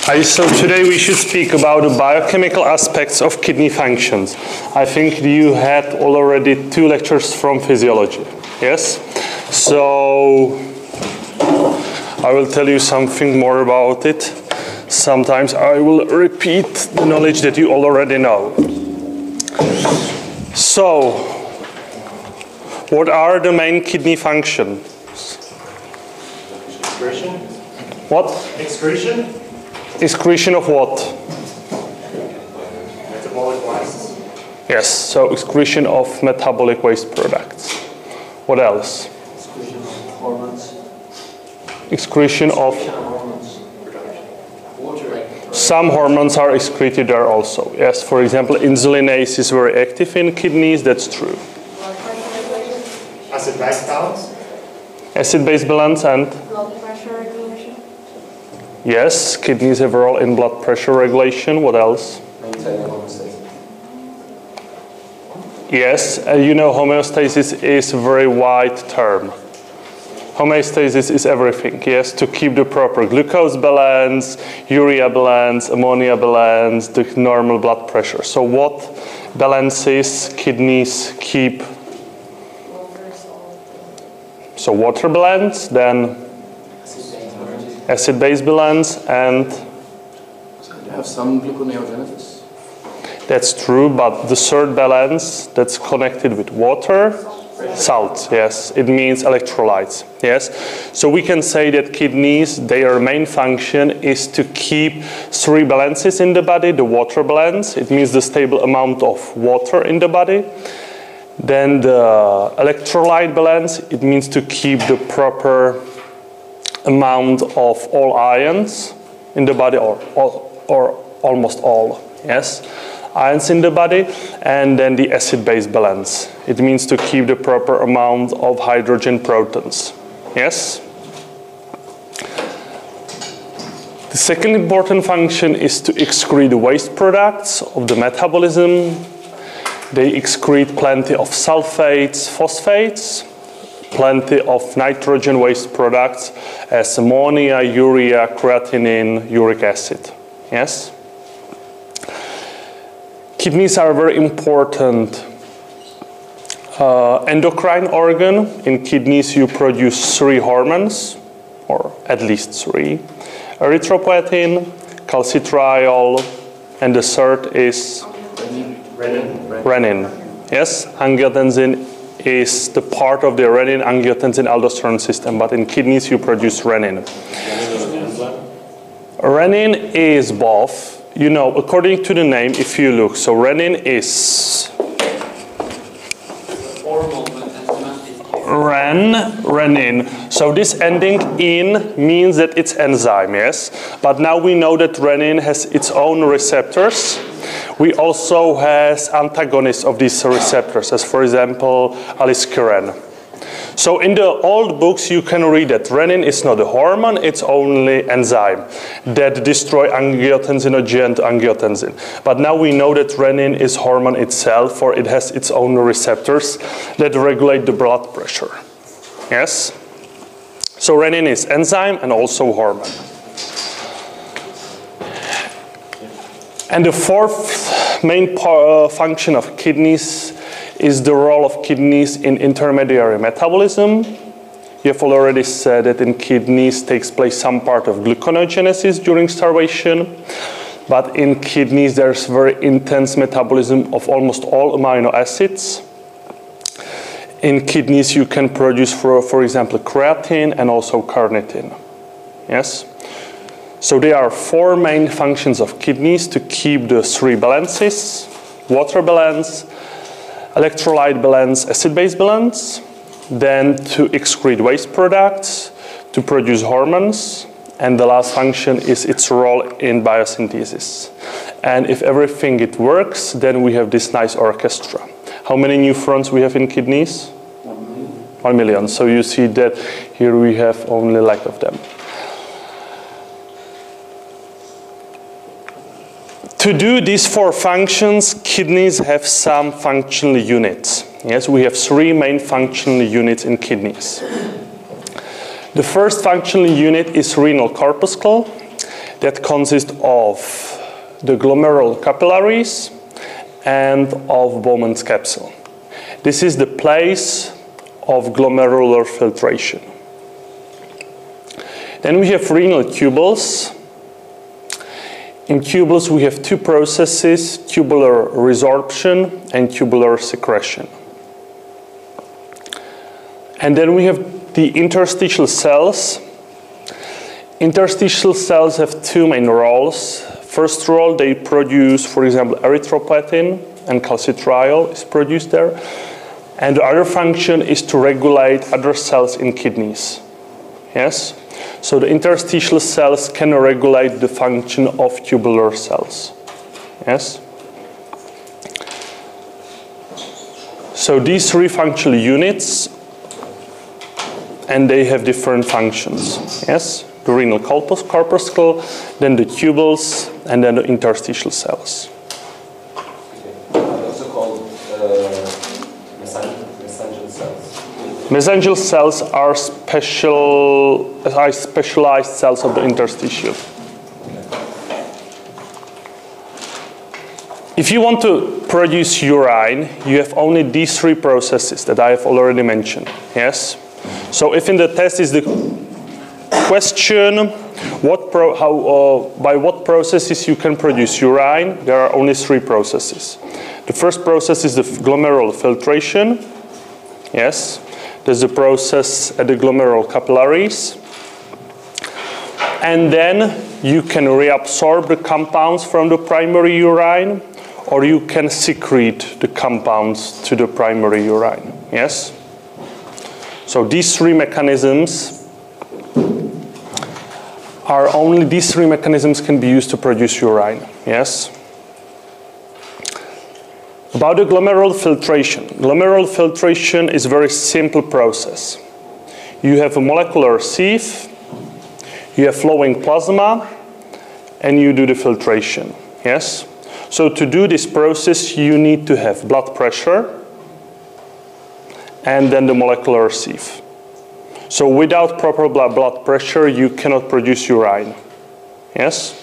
So today we should speak about the biochemical aspects of kidney functions. I think you had already 2 lectures from physiology, yes? So I will tell you something more about it. Sometimes I will repeat the knowledge that you already know. So, what are the main kidney functions? Excretion. What? Excretion. Excretion of what? Metabolic wastes. Yes, so excretion of metabolic waste products. What else? Excretion of hormones. Excretion of... Hormones. Water. Some hormones are excreted there also. Yes, for example, insulinase is very active in kidneys, that's true. Acid-base balance. Acid-base balance and? Blood pressure regulation. Yes, kidneys have a role in blood pressure regulation. What else? Maintaining homeostasis. Yes, you know homeostasis is a very wide term. Homeostasis is everything, yes, to keep the proper glucose balance, urea balance, ammonia balance, the normal blood pressure. So what balances kidneys keep? So water balance, then acid-base balance, and? So you have some gluconeogenesis. That's true, but the third balance that's connected with water, salt, yes, it means electrolytes, yes. So we can say that kidneys, their main function is to keep 3 balances in the body. The water balance, it means the stable amount of water in the body. Then the electrolyte balance, it means to keep the proper amount of all ions in the body, or almost all, yes, ions in the body. And then the acid-base balance, it means to keep the proper amount of hydrogen protons, yes. The second important function is to excrete the waste products of the metabolism. They excrete plenty of sulfates, phosphates, plenty of nitrogen waste products as ammonia, urea, creatinine, uric acid. Yes? Kidneys are a very important endocrine organ. In kidneys you produce 3 hormones, or at least 3. Erythropoietin, calcitriol, and the third is renin. Yes, angiotensin is the part of the renin-angiotensin-aldosterone system, but in kidneys you produce renin. Renin is both. You know, according to the name, if you look, so renin is renin. So this ending in means that it's enzyme, yes? But now we know that renin has its own receptors. We also has antagonists of these receptors, as for example, aliskiren. So in the old books you can read that renin is not a hormone, it's only enzyme that destroy angiotensinogen angiotensin. But now we know that renin is hormone itself, for it has its own receptors that regulate the blood pressure. Yes? So renin is enzyme and also hormone. And the fourth main function of kidneys is the role of kidneys in intermediary metabolism. You have already said that in kidneys takes place some part of gluconeogenesis during starvation. But in kidneys there's very intense metabolism of almost all amino acids. In kidneys you can produce, for example, creatine and also carnitine. Yes? So there are 4 main functions of kidneys to keep the 3 balances: water balance, electrolyte balance, acid-base balance, then to excrete waste products, to produce hormones, and the last function is its role in biosynthesis. And if everything it works, then we have this nice orchestra. How many nephrons we have in kidneys? 1 million. 1 million. So you see that here we have only lack of them. To do these 4 functions, kidneys have some functional units. Yes, we have 3 main functional units in kidneys. The first functional unit is renal corpuscle. that consist of the glomerular capillaries and of Bowman's capsule. This is the place of glomerular filtration. Then we have renal tubules. In tubules we have two processes, tubular resorption and tubular secretion. And then we have the interstitial cells. Interstitial cells have two main roles. First role, they produce, for example, erythropoietin, and calcitriol is produced there. And the other function is to regulate other cells in kidneys. Yes? So the interstitial cells can regulate the function of tubular cells. Yes? So these three functional units, and they have different functions. Yes? The renal corpuscle, then the tubules, and then the interstitial cells. Also called mesangial cells. Mesangial cells are specialized cells of the interstitial. If you want to produce urine, you have only these three processes that I have already mentioned. Yes? So if in the test is the question, by what processes you can produce urine, there are only three processes. The first process is the glomerular filtration. Yes, there's a process at the glomerular capillaries. And then you can reabsorb the compounds from the primary urine, or you can secrete the compounds to the primary urine. Yes? So these three mechanisms can be used to produce urine. Yes? About the glomerular filtration. Glomerular filtration is a very simple process. You have a molecular sieve, you have flowing plasma, and you do the filtration. Yes? So to do this process, you need to have blood pressure and then the molecular sieve. So without proper blood pressure, you cannot produce urine. Yes?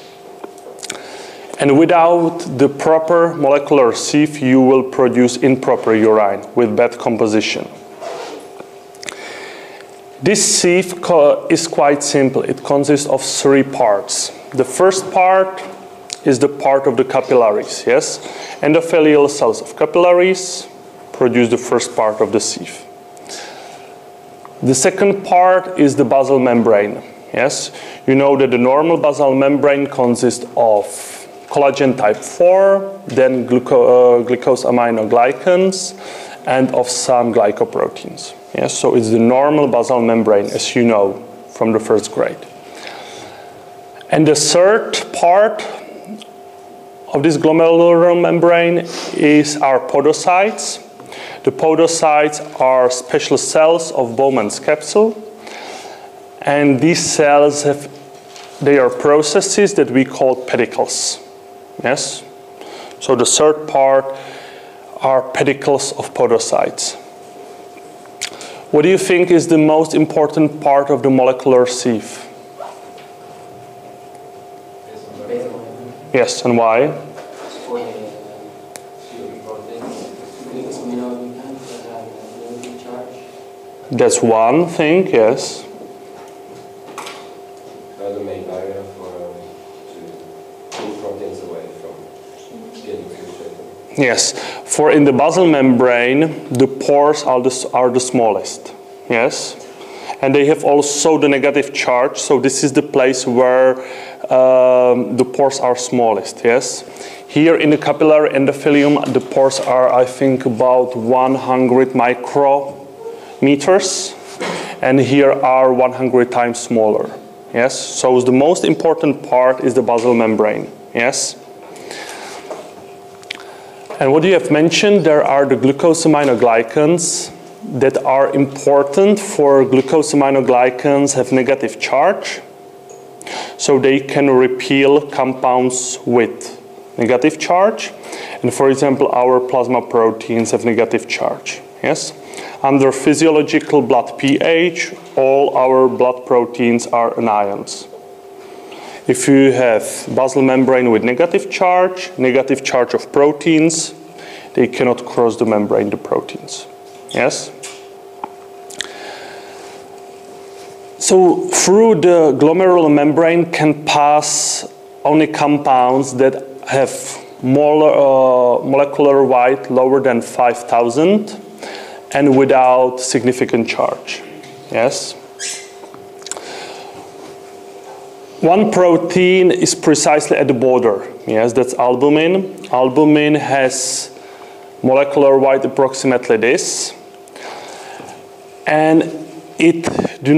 And without the proper molecular sieve, you will produce improper urine with bad composition. This sieve is quite simple. It consists of three parts. The first part is the part of the capillaries. Yes? Endothelial cells of capillaries produce the first part of the sieve. The second part is the basal membrane. Yes? You know that the normal basal membrane consists of collagen type 4, then glycosaminoglycans, and of some glycoproteins. Yes? So it's the normal basal membrane, as you know from the first grade. And the third part of this glomerular membrane is our podocytes. The podocytes are special cells of Bowman's capsule, and these cells they are processes that we call pedicles. Yes? So the third part are pedicles of podocytes. What do you think is the most important part of the molecular sieve? Yes, and why? That's one thing, yes. The main barrier to move proteins away from getting filtrated. Yes, for in the basal membrane, the pores are the smallest. Yes, and they have also the negative charge. So this is the place where the pores are smallest. Yes, here in the capillary endothelium, the pores are, I think, about 100 micrometers, and here are 100 times smaller. Yes, so the most important part is the basal membrane. Yes. And what you have mentioned, there are the glucosaminoglycans that are important. For glucosaminoglycans have negative charge, so they can repel compounds with negative charge. And for example, our plasma proteins have negative charge. Yes. Under physiological blood pH, all our blood proteins are anions. If you have basal membrane with negative charge of proteins, they cannot cross the membrane, the proteins. Yes? So through the glomerular membrane can pass only compounds that have molecular weight lower than 5,000 and without significant charge. Yes? One protein is precisely at the border. Yes, that's albumin. Albumin has molecular weight approximately this. And it does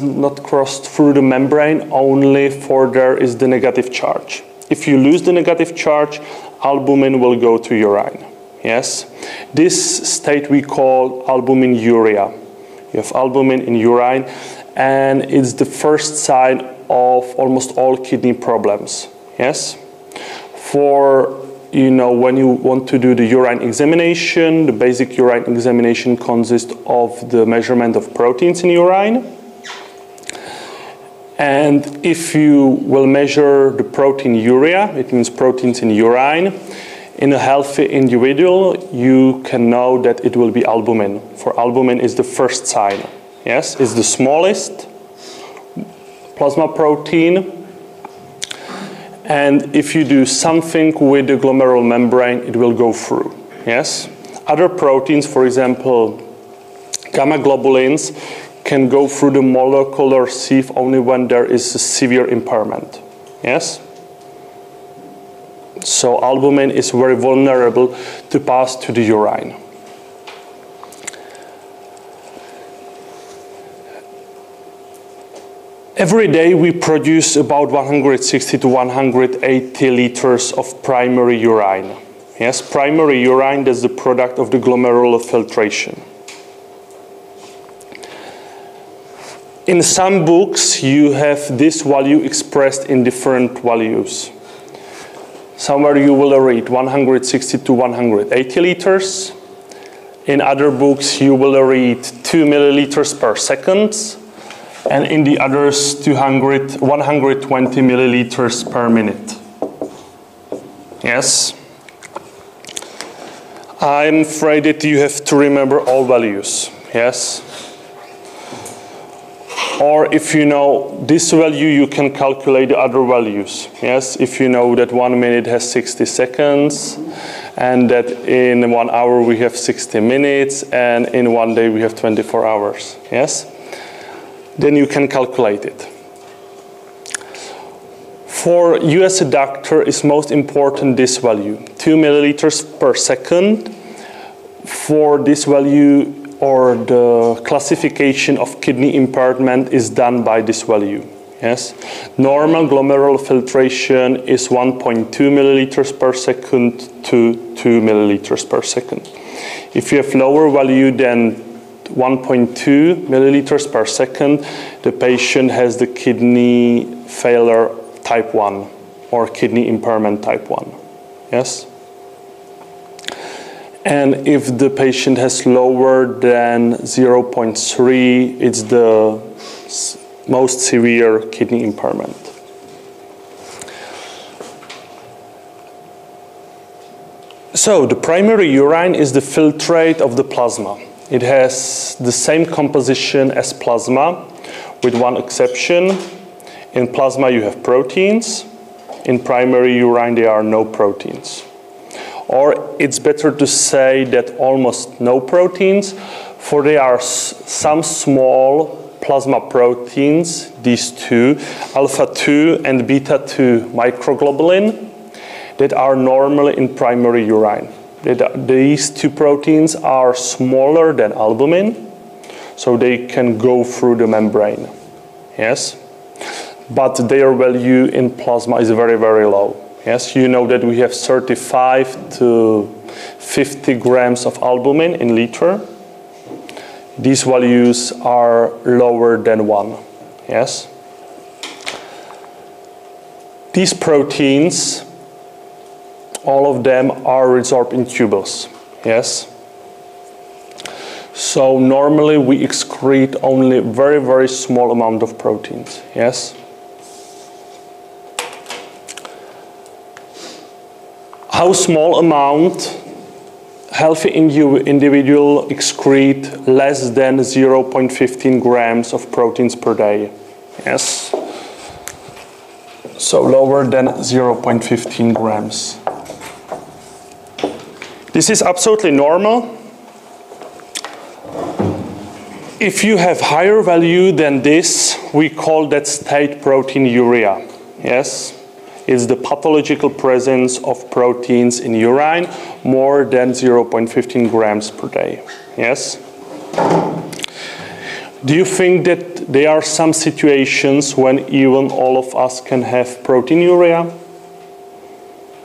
not cross through the membrane only for there is the negative charge. If you lose the negative charge, albumin will go to urine. Yes? This state we call albuminuria. You have albumin in urine, and it's the first sign of almost all kidney problems. Yes? When you want to do the urine examination, the basic urine examination consists of the measurement of proteins in urine. And if you will measure the proteinuria, it means proteins in urine, in a healthy individual, you can know that it will be albumin. For albumin is the first sign. Yes, it's the smallest plasma protein. And if you do something with the glomerular membrane, it will go through. Yes? Other proteins, for example, gamma globulins, can go through the molecular sieve only when there is a severe impairment. Yes? So albumin is very vulnerable to pass to the urine. Every day we produce about 160 to 180 liters of primary urine. Yes, primary urine is the product of the glomerular filtration. In some books you have this value expressed in different values. Somewhere you will read 160 to 180 liters. In other books you will read 2 milliliters per second. And in the others, 120 milliliters per minute. Yes? I'm afraid that you have to remember all values. Yes? Or if you know this value, you can calculate the other values. Yes? If you know that 1 minute has 60 seconds, and that in 1 hour we have 60 minutes, and in 1 day we have 24 hours. Yes? Then you can calculate it. For you as a doctor, it's most important this value, 2 milliliters per second. For this value, or the classification of kidney impairment is done by this value. Yes? Normal glomerular filtration is 1.2 milliliters per second to 2 milliliters per second. If you have lower value than 1.2 milliliters per second, the patient has the kidney failure type 1 or kidney impairment type 1. Yes? And if the patient has lower than 0.3, it's the most severe kidney impairment. So the primary urine is the filtrate of the plasma. It has the same composition as plasma, with one exception. In plasma you have proteins. In primary urine there are no proteins. Or it's better to say that almost no proteins, for there are some small plasma proteins, these two, alpha-2 and beta-2 microglobulin, that are normally in primary urine. These two proteins are smaller than albumin, so they can go through the membrane. Yes? But their value in plasma is very, very low. Yes, you know that we have 35 to 50 grams of albumin in liter. These values are lower than 1. Yes? These proteins, all of them are resorbed in tubules. Yes? So normally we excrete only very, very small amount of proteins. Yes? how small amount healthy individual excrete less than 0.15 grams of proteins per day. Yes. So lower than 0.15 grams. This is absolutely normal. If you have higher value than this, we call that state proteinuria. Yes. It's the pathological presence of proteins in urine more than 0.15 grams per day. Yes? Do you think that there are some situations when even all of us can have proteinuria?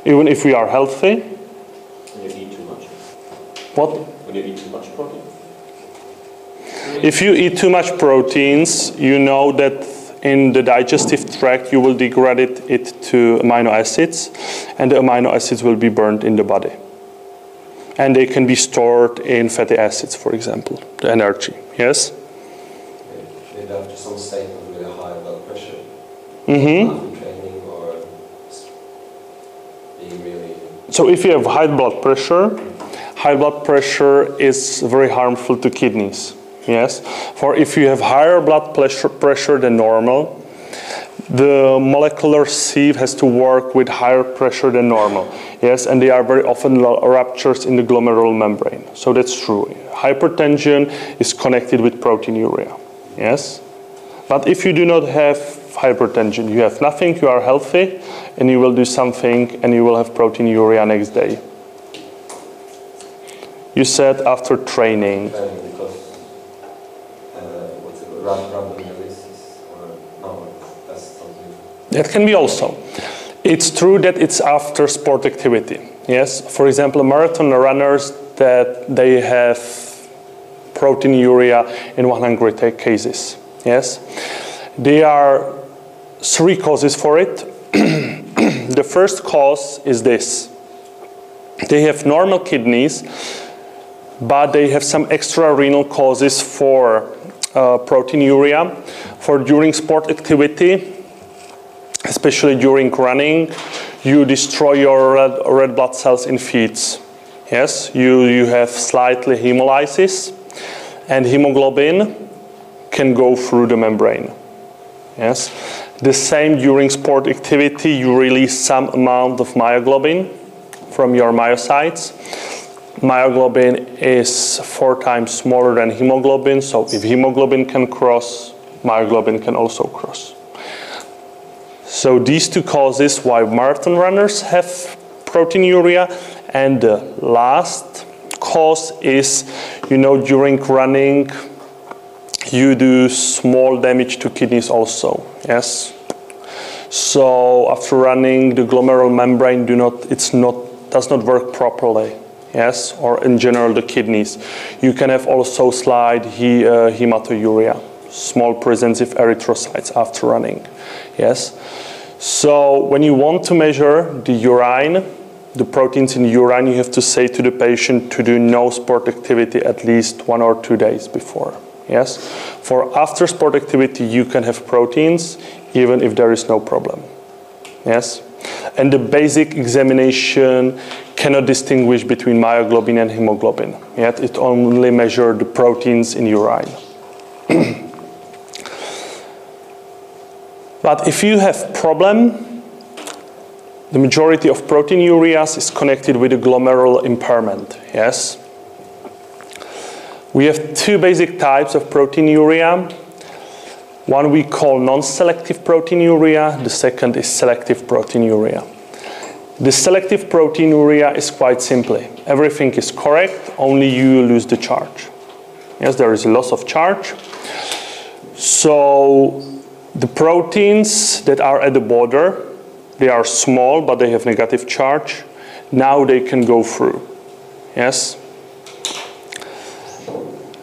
Even if we are healthy? When you eat too much. What? When you eat too much protein. If you eat too much proteins, you know that in the digestive tract, you will degrade it to amino acids, and the amino acids will be burned in the body. And they can be stored in fatty acids, for example, the energy, yes? Maybe after some state of really high blood pressure, Mm-hmm. after training or being really... So if you have high blood pressure is very harmful to kidneys. Yes, for if you have higher blood pressure than normal, the molecular sieve has to work with higher pressure than normal. Yes, and they are very often ruptures in the glomerular membrane. So that's true. Hypertension is connected with proteinuria. Yes, but if you do not have hypertension, you have nothing, you are healthy, and you will do something, and you will have proteinuria next day. You said after training. That can be also. It's true that it's after sport activity. Yes, for example, marathon runners that they have proteinuria in 100 cases. Yes, there are 3 causes for it. The first cause is this: they have normal kidneys, but they have some extra renal causes for proteinuria. For during sport activity, especially during running, you destroy your red blood cells in feet. Yes, you have slightly hemolysis, and hemoglobin can go through the membrane. Yes, the same during sport activity, you release some amount of myoglobin from your myocytes. Myoglobin is 4 times smaller than hemoglobin, so if hemoglobin can cross, myoglobin can also cross. So these 2 causes why marathon runners have proteinuria, and the last cause is, during running, you do small damage to kidneys also. Yes. So after running, the glomerular membrane does not work properly. Yes, or in general the kidneys. You can have also slight hematuria, small presence of erythrocytes after running. Yes. So when you want to measure the urine, the proteins in the urine, you have to say to the patient to do no sport activity at least 1 or 2 days before. Yes. For after sport activity, you can have proteins even if there is no problem. Yes. And the basic examination cannot distinguish between myoglobin and hemoglobin. Yet it only measures the proteins in urine. But if you have problem, the majority of proteinurias is connected with a glomerular impairment. Yes. We have 2 basic types of proteinuria. One we call non-selective proteinuria. The second is selective proteinuria. The selective proteinuria is quite simple. Everything is correct, only you lose the charge. Yes, there is a loss of charge. So the proteins that are at the border, they are small, but they have negative charge. Now they can go through. Yes.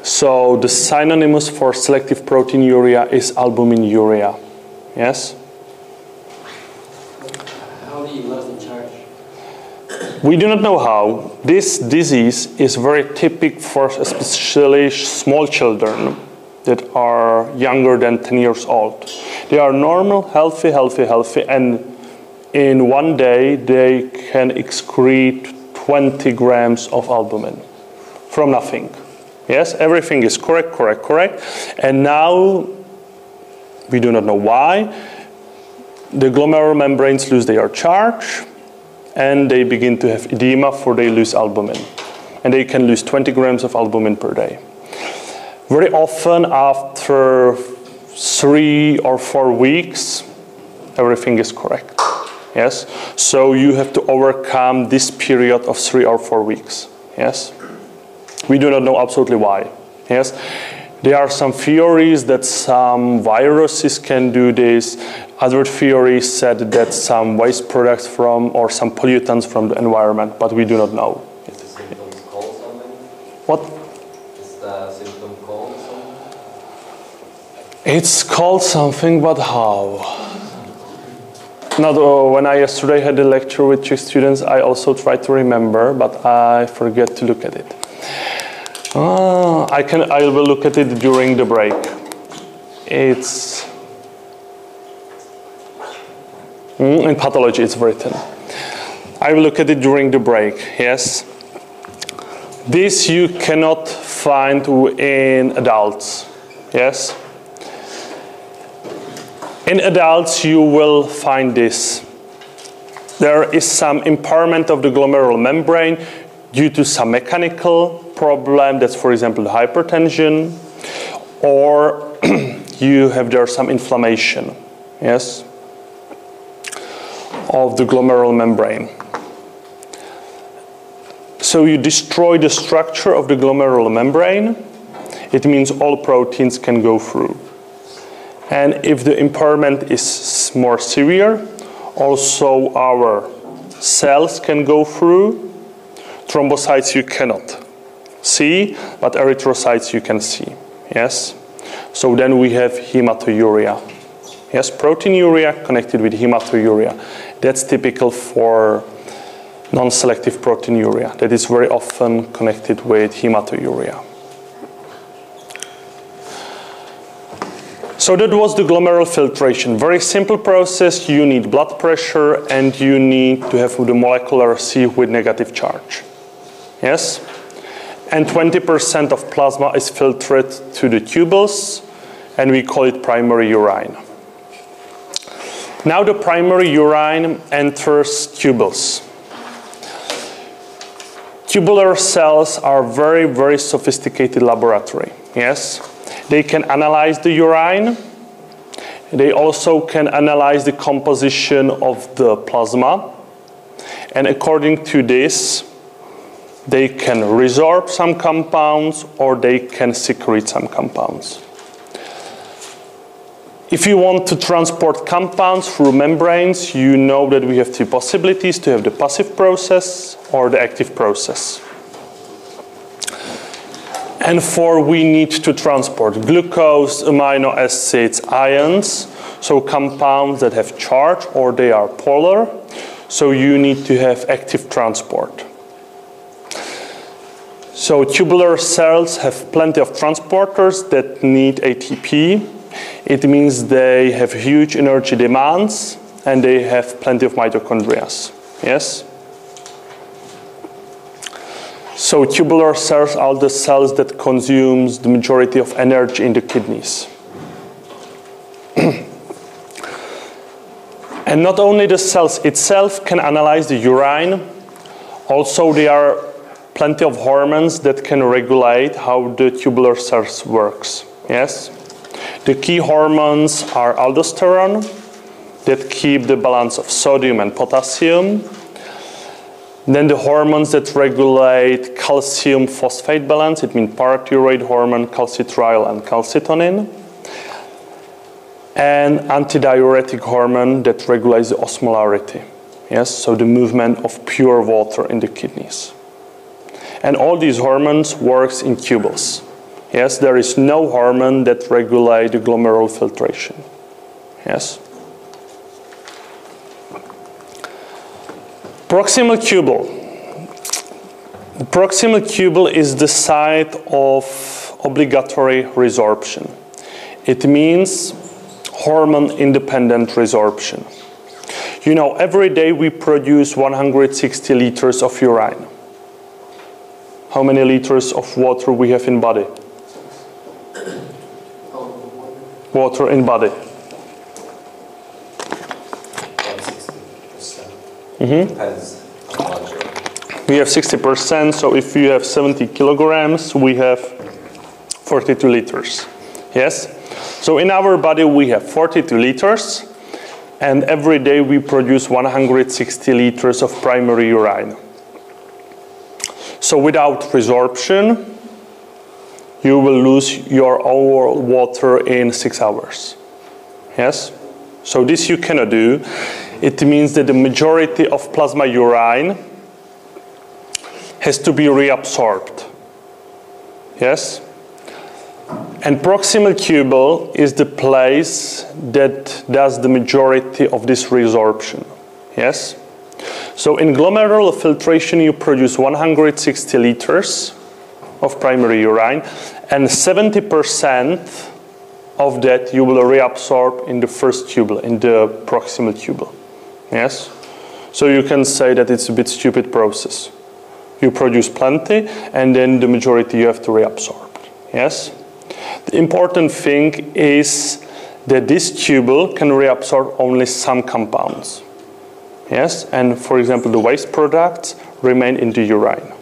So the synonymous for selective proteinuria is albuminuria. Yes. How do you lose the charge? We do not know how. This disease is very typical for especially small children that are younger than 10 years old. They are normal, healthy, and in one day they can excrete 20 grams of albumin from nothing. Yes, everything is correct. And now, we do not know why, the glomerular membranes lose their charge and they begin to have edema, for they lose albumin. And they can lose 20 grams of albumin per day. Very often after 3 or 4 weeks, everything is correct. Yes, so you have to overcome this period of 3 or 4 weeks. Yes, we do not know absolutely why. Yes, there are some theories that some viruses can do this. Other theories said that some waste products from or some pollutants from the environment, but we do not know. Is the symptoms called something? What? Is the symptom called something? It's called something, but how? Now, when I yesterday had a lecture with 2 students, I also tried to remember, but I forget to look at it. I will look at it during the break. It's in pathology, it's written. I will look at it during the break. Yes. This you cannot find in adults. Yes. In adults, you will find this. There is some impairment of the glomerular membrane due to some mechanical problem. That's, for example, the hypertension, or you have there some inflammation, yes, of the glomerular membrane. So you destroy the structure of the glomerular membrane. It means all proteins can go through. And if the impairment is more severe, also our cells can go through. Thrombocytes you cannot see, but erythrocytes you can see. Yes? So then we have hematuria. Yes, proteinuria connected with hematuria. That's typical for non-selective proteinuria. That is very often connected with hematuria. So that was the glomerular filtration. Very simple process. You need blood pressure and you need to have the molecular sieve with negative charge. Yes? And 20% of plasma is filtered to the tubules, and we call it primary urine. Now the primary urine enters tubules. Tubular cells are very, very sophisticated laboratory. Yes? They can analyze the urine. They also can analyze the composition of the plasma. And according to this, they can resorb some compounds or they can secrete some compounds. If you want to transport compounds through membranes, you know that we have 2 possibilities, to have the passive process or the active process. And we need to transport glucose, amino acids, ions, so compounds that have charge or they are polar. So you need to have active transport. So tubular cells have plenty of transporters that need ATP. It means they have huge energy demands and they have plenty of mitochondria. Yes? So tubular cells are the cells that consumes the majority of energy in the kidneys. And not only the cells itself can analyze the urine, also there are plenty of hormones that can regulate how the tubular cells works. Yes? The key hormones are aldosterone, that keep the balance of sodium and potassium. Then the hormones that regulate calcium phosphate balance, it means parathyroid hormone, calcitriol, and calcitonin. And antidiuretic hormone that regulates the osmolarity. Yes, so the movement of pure water in the kidneys. And all these hormones works in tubules. Yes, there is no hormone that regulates the glomerular filtration. Yes. Proximal tubule. The proximal tubule is the site of obligatory resorption. It means hormone-independent resorption. You know, every day we produce 160 liters of urine. How many liters of water we have in body? Water in body. 60%. Depends how much. We have 60%, so if you have 70 kilograms, we have 42 liters. Yes? So in our body we have 42 liters, and every day we produce 160 liters of primary urine. So without resorption, you will lose your overall water in 6 hours. Yes? So this you cannot do. It means that the majority of plasma urine has to be reabsorbed. Yes? And proximal tubule is the place that does the majority of this resorption. Yes? So in glomerular filtration you produce 160 liters of primary urine, and 70% of that you will reabsorb in the first tubule, in the proximal tubule. Yes? So you can say that it's a bit stupid process. You produce plenty, and then the majority you have to reabsorb. Yes? The important thing is that this tubule can reabsorb only some compounds. Yes? And for example, the waste products remain in the urine.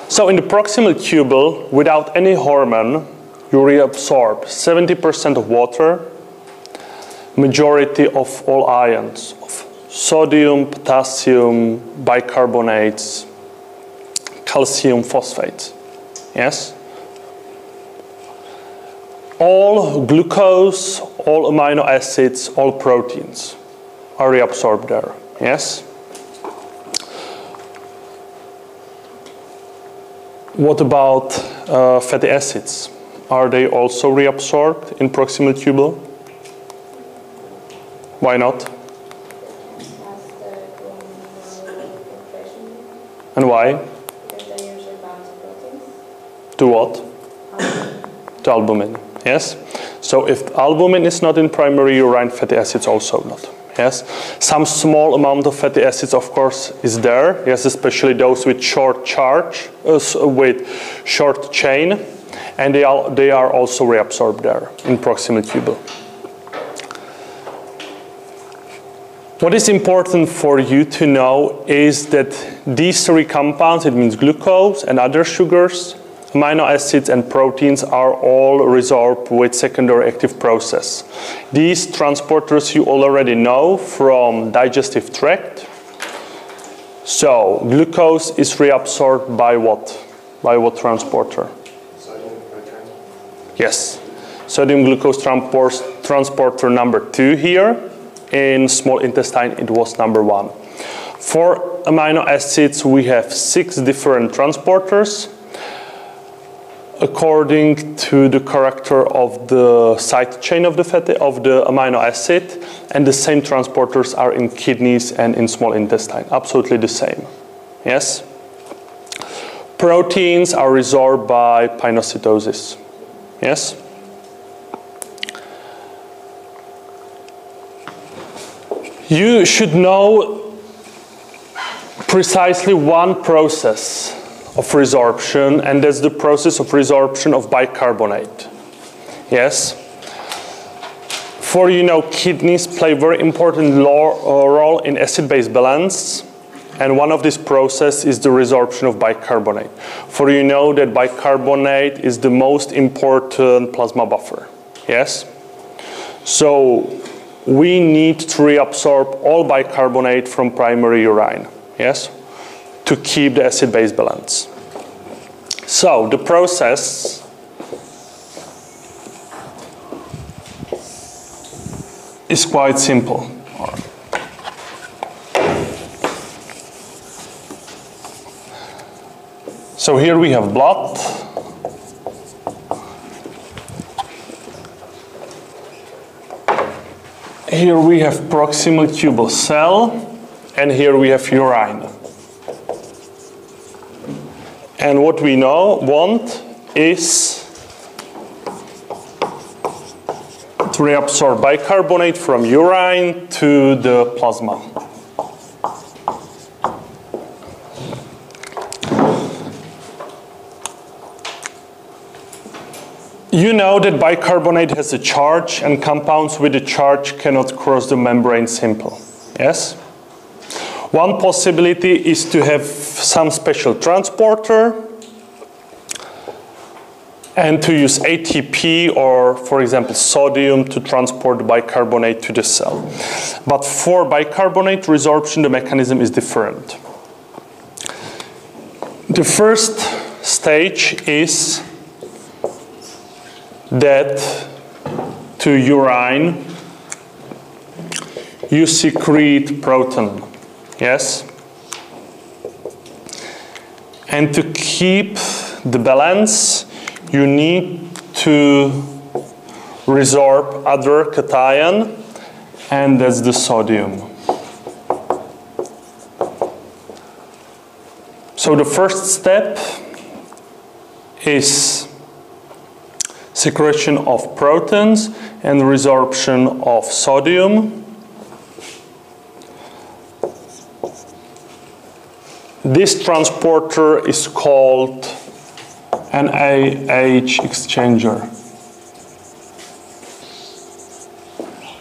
So in the proximal tubule, without any hormone, you reabsorb 70% of water, majority of all ions, of sodium, potassium, bicarbonates, calcium, phosphates. Yes? All glucose, all amino acids, all proteins are reabsorbed there. Yes? What about fatty acids? Are they also reabsorbed in proximal tubule? Why not? And why? Because they usually bound to proteins. To what? To albumin. Yes? So if albumin is not in primary urine, fatty acids also not. Yes? Some small amount of fatty acids, of course, is there. Yes, especially those with short charge, with short chain, and they are also reabsorbed there in proximal tubule. What is important for you to know is that these three compounds, it means glucose and other sugars, amino acids and proteins, are all resorbed with secondary active process. These transporters you already know from digestive tract. So glucose is reabsorbed by what? By what transporter? Sodium glucose. Yes. Sodium glucose transporter number 2 here. In small intestine it was number 1. For amino acids we have 6 different transporters according to the character of the side chain of the amino acid, and the same transporters are in kidneys and in small intestine, absolutely the same. Yes? Proteins are resorbed by pinocytosis. Yes? You should know precisely one process of resorption, and that's the process of resorption of bicarbonate. Yes? For kidneys play a very important role in acid-base balance, and one of these processes is the resorption of bicarbonate. For you know that bicarbonate is the most important plasma buffer. Yes? So we need to reabsorb all bicarbonate from primary urine. Yes? To keep the acid-base balance. So the process is quite simple. So here we have blood. Here we have proximal tubule cell, and here we have urine. And what we want is to reabsorb bicarbonate from urine to the plasma. You know that bicarbonate has a charge and compounds with a charge cannot cross the membrane simple. Yes? One possibility is to have some special transporter and to use ATP or, for example, sodium to transport bicarbonate to the cell. But for bicarbonate resorption, the mechanism is different. The first stage is that to urine you secrete proton, yes? And to keep the balance, you need to resorb other cation, and that's the sodium. So the first step is secretion of protons and resorption of sodium. This transporter is called NaH exchanger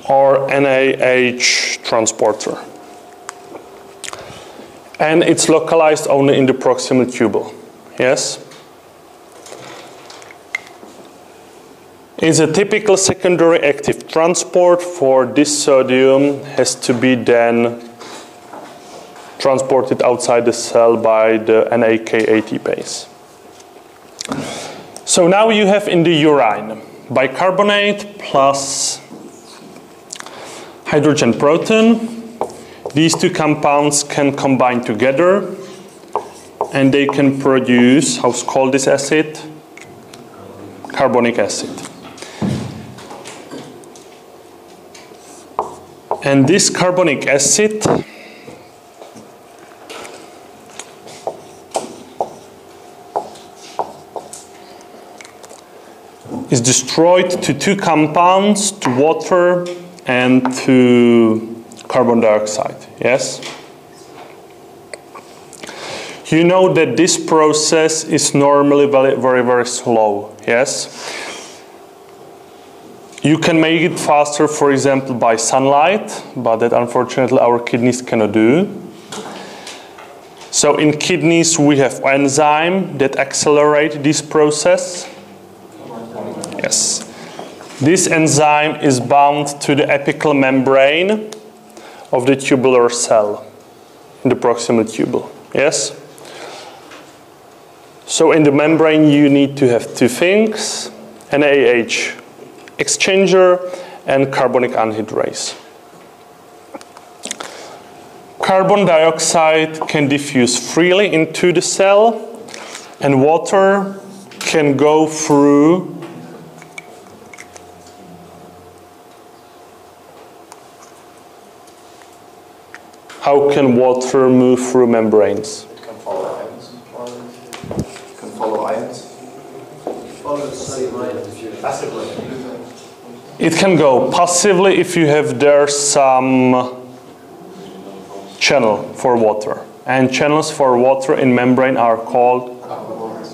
or NaH transporter. And it's localized only in the proximal tubule. Yes? It's a typical secondary active transport. For this sodium has to be then transported outside the cell by the NAK ATPase. So now you have in the urine bicarbonate plus hydrogen proton. These two compounds can combine together and they can produce, how's called this acid? Carbonic acid. And this carbonic acid is destroyed to two compounds, to water and to carbon dioxide, yes? You know that this process is normally very, very slow, yes? You can make it faster, for example, by sunlight, but that unfortunately our kidneys cannot do. So in kidneys we have enzymes that accelerate this process. Yes. This enzyme is bound to the apical membrane of the tubular cell in the proximal tubule. Yes? So in the membrane you need to have two things, NaH exchanger and carbonic anhydrase. Carbon dioxide can diffuse freely into the cell and water can go through How can water move through membranes? It can follow ions. Can follow ions. Follow the sodium ion. Passively. It can go passively if you have there some channel for water. And channels for water in membrane are called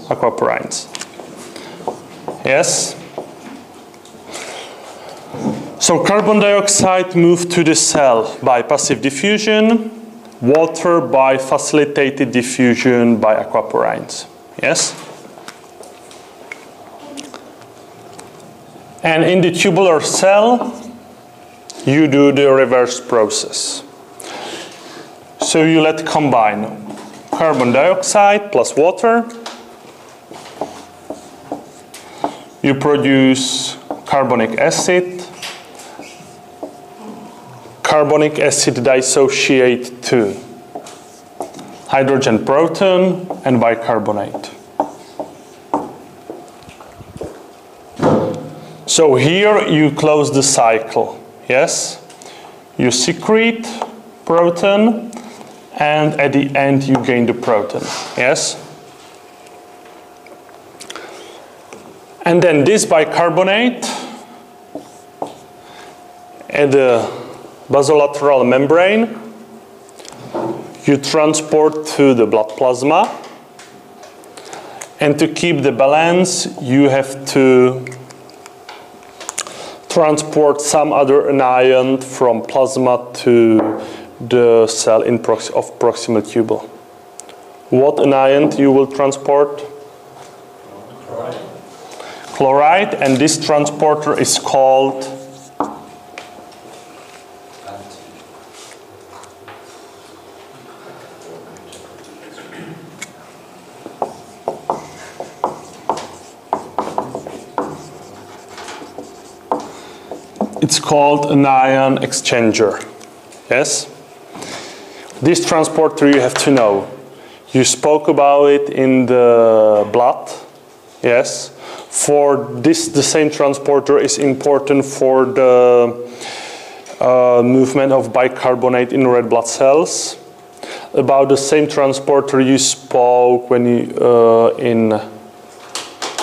aquaporines. Yes? So carbon dioxide moves to the cell by passive diffusion, water by facilitated diffusion by aquaporines. Yes? And in the tubular cell, you do the reverse process. So you let combine carbon dioxide plus water. You produce carbonic acid. Carbonic acid dissociate to hydrogen proton and bicarbonate. So here you close the cycle, yes? You secrete proton and at the end you gain the proton, yes? And then this bicarbonate at the basolateral membrane. You transport to the blood plasma. And to keep the balance, you have to transport some other anion from plasma to the cell of proximal tubule. What anion you will transport? Chloride. Chloride, and this transporter is called anion exchanger. Yes? This transporter you have to know. You spoke about it in the blood. Yes? For this, the same transporter is important for the movement of bicarbonate in red blood cells. About the same transporter you spoke when you in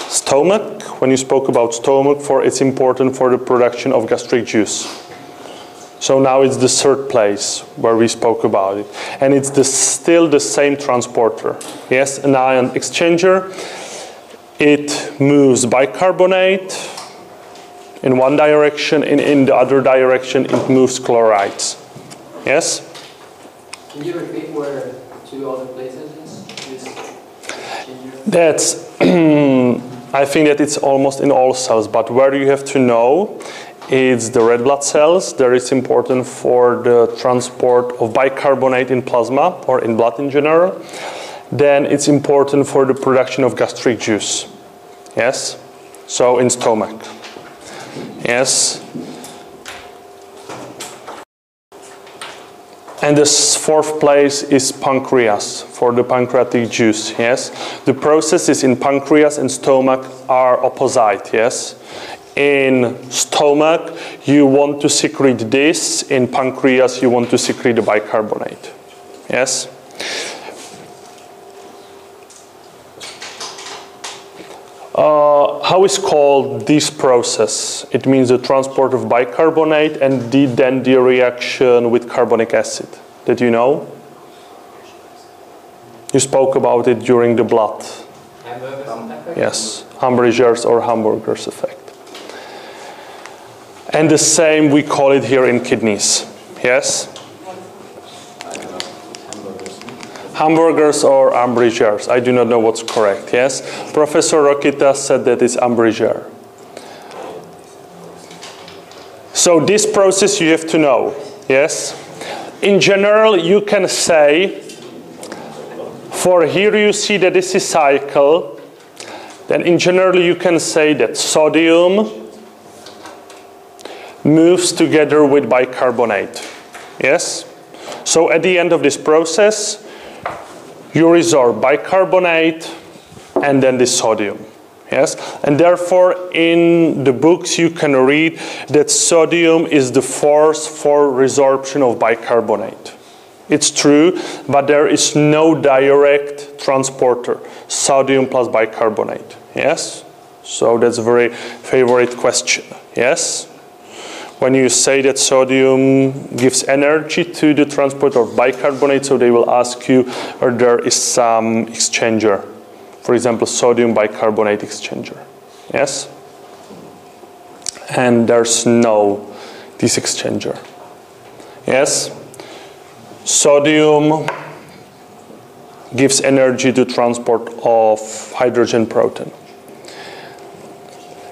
stomach. When you spoke about stomach, for it's important for the production of gastric juice. So now it's the third place where we spoke about it. And it's still the same transporter. Yes, an ion exchanger. It moves bicarbonate in one direction, and in the other direction it moves chlorides. Yes? Can you repeat where two other places is this exchanger? That's, I think that it's almost in all cells, but where you have to know is the red blood cells. There it's important for the transport of bicarbonate in plasma or in blood in general. Then it's important for the production of gastric juice. Yes? So in stomach. Yes? And the fourth place is pancreas, for the pancreatic juice, yes? The processes in pancreas and stomach are opposite, yes? In stomach, you want to secrete this. In pancreas, you want to secrete the bicarbonate, yes? How is called this process? It means the transport of bicarbonate and then the reaction with carbonic acid. Did you know? You spoke about it during the blood. Hamburger's effect? Yes, Hamburger's or Hamburger's effect. And the same we call it here in kidneys. Yes? Hamburgers or hamburgers. I do not know what's correct, yes? Professor Rokita said that it's hamburger. So this process you have to know, yes? In general, you can say, for here you see that this is cycle, then in general you can say that sodium moves together with bicarbonate, yes? So at the end of this process, you resorb bicarbonate and then the sodium, yes? And therefore, in the books you can read that sodium is the force for resorption of bicarbonate. It's true, but there is no direct transporter, sodium plus bicarbonate, yes? So that's a very favorite question, yes? When you say that sodium gives energy to the transport of bicarbonate, so they will ask you whether there is some exchanger. For example, sodium bicarbonate exchanger. Yes? And there's no this exchanger. Yes? Sodium gives energy to transport of hydrogen proton.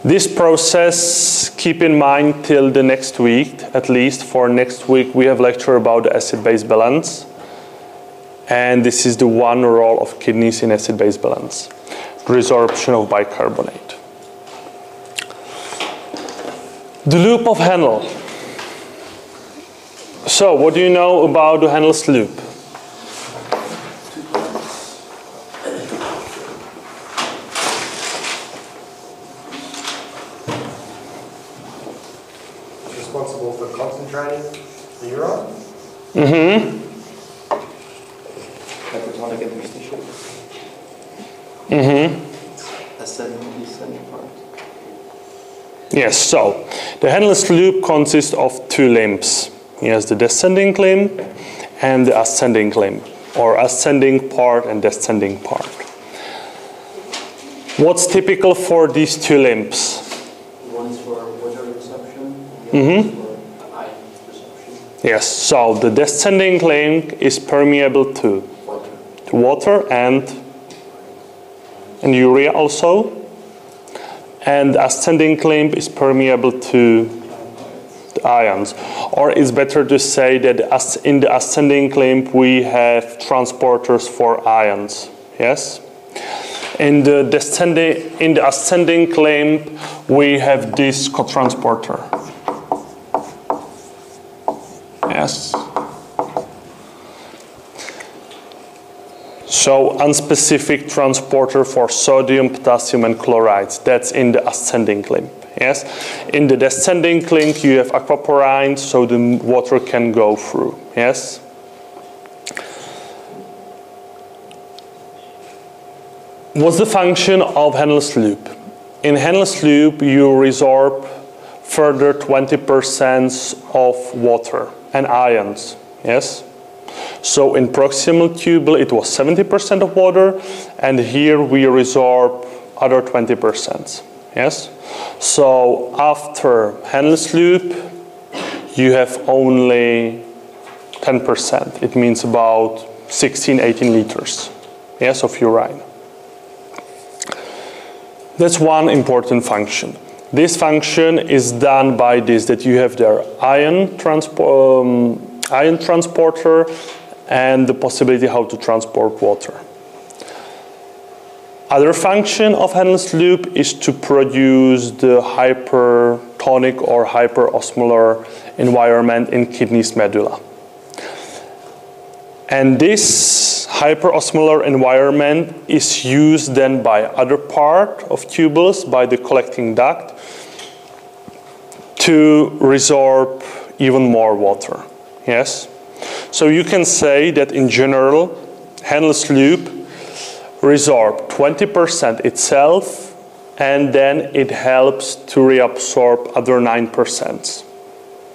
This process, keep in mind till the next week, at least for next week, we have lecture about the acid-base balance. And this is the one role of kidneys in acid-base balance, resorption of bicarbonate. The loop of Henle. So, what do you know about the Henle's loop? Responsible for concentrating the urine. Mm-hmm. Hypertonic interstitial. Mm-hmm. Ascending, descending part. Yes, so the handless loop consists of two limbs. Yes, the descending limb and the ascending limb, or ascending part and descending part. What's typical for these two limbs? One is for water resorption, the Mm-hmm. other is for ion resorption. Yes, so the descending limb is permeable to Water. water and urea also. And the ascending limb is permeable to the ions. Or it's better to say that in the ascending limb we have transporters for ions. Yes? In the ascending limb we have this cotransporter. Yes? So unspecific transporter for sodium, potassium and chlorides. That's in the ascending limb. Yes? In the descending limb you have aquaporines, so the water can go through. Yes? What's the function of handless loop? In handless loop you resorb further 20% of water and ions. Yes? So in proximal tubule it was 70% of water, and here we resorb other 20%. Yes? So after handless loop you have only 10%. It means about 16-18 liters, yes, of urine. That's one important function. This function is done by this, that you have their ion transporter and the possibility how to transport water. Other function of handless loop is to produce the hypertonic or hyperosmolar environment in kidneys medulla. And this hyperosmolar environment is used then by other part of tubules, by the collecting duct, to resorb even more water. Yes? So you can say that in general, handless loop resorb 20% itself, and then it helps to reabsorb other 9%.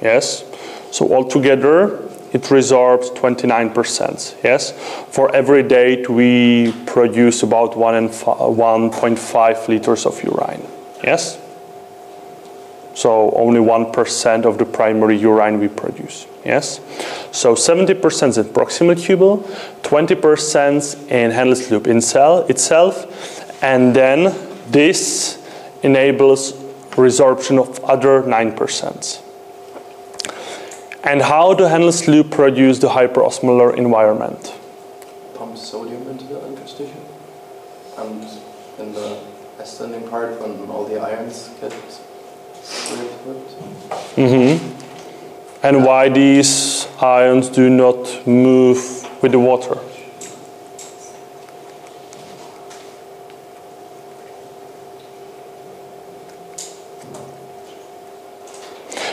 Yes? So altogether, it resorbs 29%. Yes? For every date, we produce about 1.5 liters of urine. Yes? So only 1% of the primary urine we produce. Yes? So 70% in proximal tubule, 20% in handless loop itself, and then this enables resorption of other 9%. And how do handless loop produce the hyperosmolar environment? Pump sodium into the interstitium, and in the ascending part, when all the ions get flipped. Mm-hmm. And why these ions do not move with the water?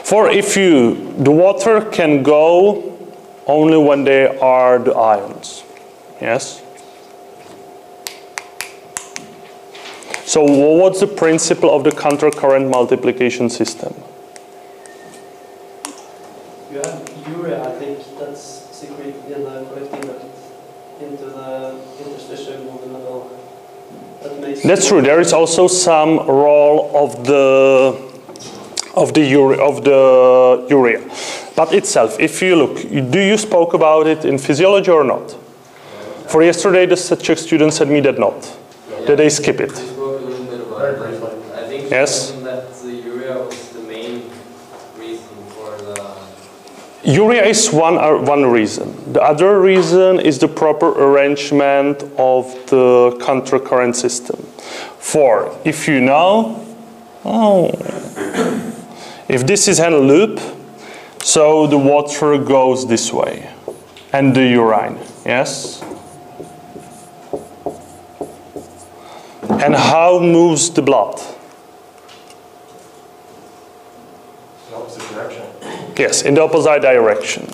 For the water can go only when there are the ions. Yes? So what's the principle of the countercurrent multiplication system? You have urea, I think, that's secreted in the collecting duct into the interstitium of the middle. That's true. There is also some role of the urea. But itself, if you look, do you spoke about it in physiology or not? For yesterday, the Czech student said me that not. That they skip it. We spoke a little bit about it. I think Yes. that the urea was the main reason for the... Urea is one reason. The other reason is the proper arrangement of the countercurrent system. For, if you know, if this is handle loop, so the water goes this way, and the urine, yes? And how moves the blood? In opposite direction. Yes, in the opposite direction.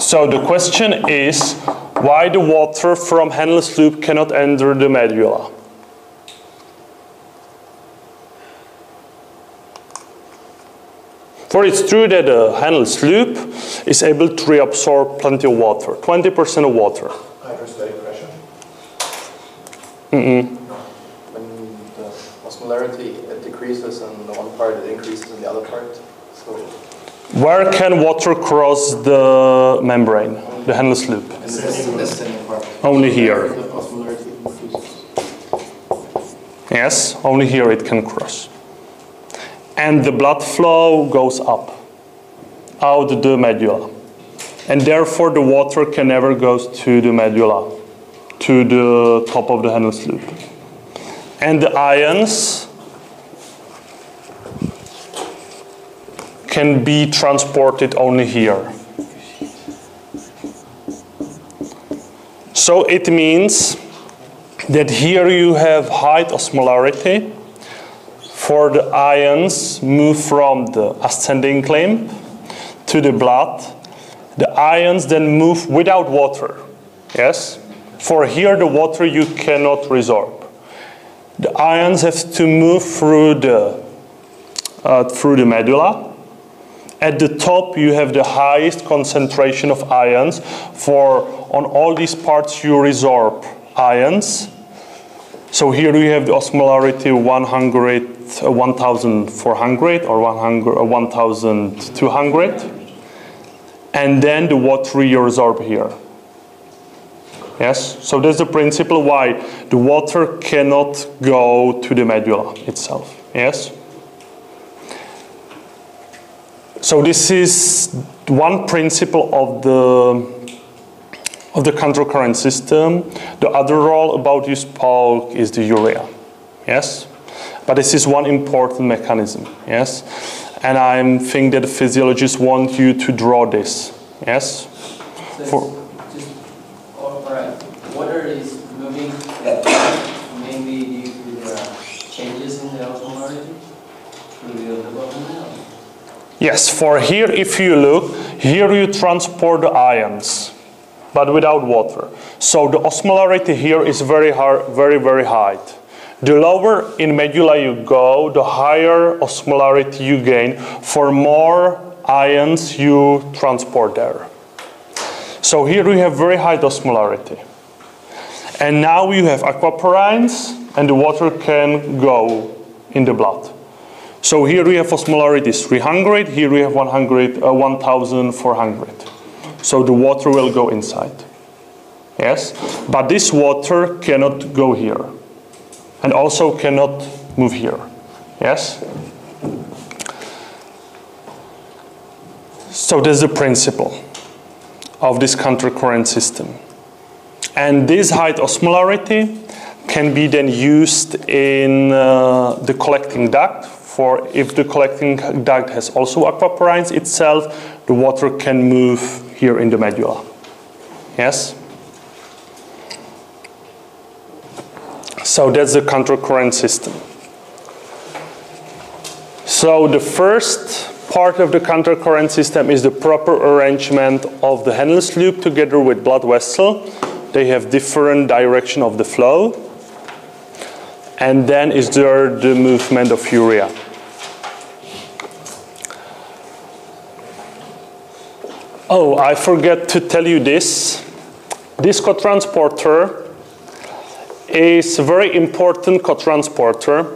So the question is, why the water from Henle's loop cannot enter the medulla? For it's true that the Henle's loop is able to reabsorb plenty of water, 20% of water. Hydrostatic pressure. Mm-mm. When the osmolarity it decreases in the one part, it increases in the other part. So Where can water cross the membrane, the Henle's loop? in the descending part. Only here. The osmolarity increases. Yes, only here it can cross. And the blood flow goes up, out the medulla. And therefore the water can never go to the medulla, to the top of the Henle's loop. And the ions can be transported only here. So it means that here you have high osmolarity, for the ions move from the ascending limb to the blood. The ions then move without water. Yes? For here the water you cannot resorb. The ions have to move through the medulla. At the top you have the highest concentration of ions. For on all these parts you resorb ions. So here we have the osmolarity 1,400 or 1,200. And then the water you resorb here. Yes? So that's the principle why the water cannot go to the medulla itself. Yes? So this is one principle of the countercurrent system. The other role about you spoke is the urea. Yes? But this is one important mechanism. Yes? And I think that the physiologists want you to draw this. Yes? So just, all right, water is moving mainly due to the changes in the osmolarity through the development. Yes, for here, if you look, here you transport the ions, but without water. So the osmolarity here is very high. The lower in medulla you go, the higher osmolarity you gain, for more ions you transport there. So here we have very high osmolarity. And now you have aquaporines, and the water can go in the blood. So here we have osmolarity 300, here we have 1,400. So the water will go inside. Yes? But this water cannot go here. And also cannot move here. Yes? So that's the principle of this countercurrent system. And this high osmolarity can be then used in the collecting duct. For if the collecting duct has also aquaporines itself, the water can move here in the medulla. Yes? So that's the countercurrent system. So the first part of the countercurrent system is the proper arrangement of the Henle's loop together with blood vessel. They have different direction of the flow. And then is there the movement of urea. Oh, I forgot to tell you this. This cotransporter is a very important cotransporter.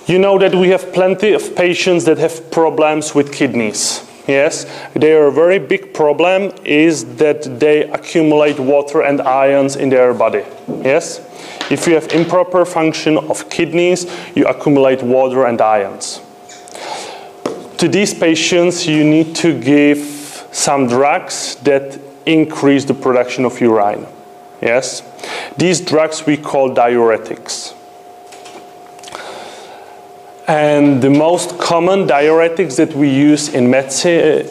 You know that we have plenty of patients that have problems with kidneys. Yes, their very big problem is that they accumulate water and ions in their body. Yes, if you have improper function of kidneys, you accumulate water and ions. To these patients, you need to give some drugs that increase the production of urine. Yes, these drugs we call diuretics. And the most common diuretics that we use in medicine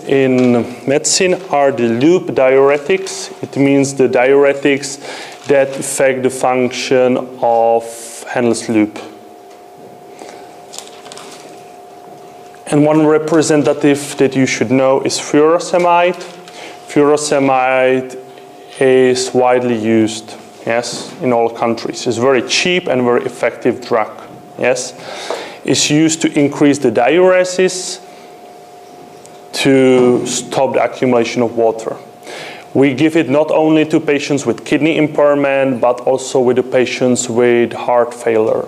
are the loop diuretics. It means the diuretics that affect the function of Henle's loop. And one representative that you should know is furosemide. furosemide is widely used, yes, in all countries. It's very cheap and very effective drug, yes. It's used to increase the diuresis to stop the accumulation of water. We give it not only to patients with kidney impairment, but also with the patients with heart failure,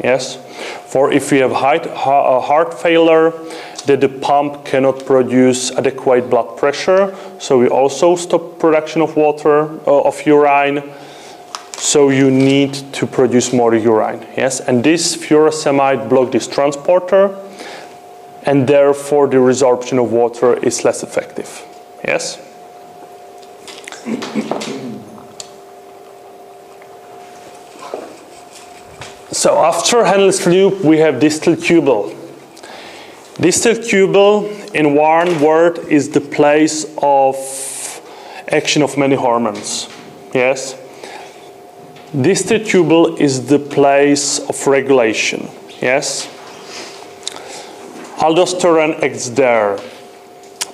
yes. For if you have heart failure, that the pump cannot produce adequate blood pressure, so we also stop production of water, of urine, so you need to produce more urine, yes? And this furosemide blocks this transporter, and therefore the resorption of water is less effective, yes? So after Henle's loop, we have distal tubule. Distal tubule, in one word, is the place of action of many hormones, yes? Distal tubule is the place of regulation, yes? Aldosterone acts there.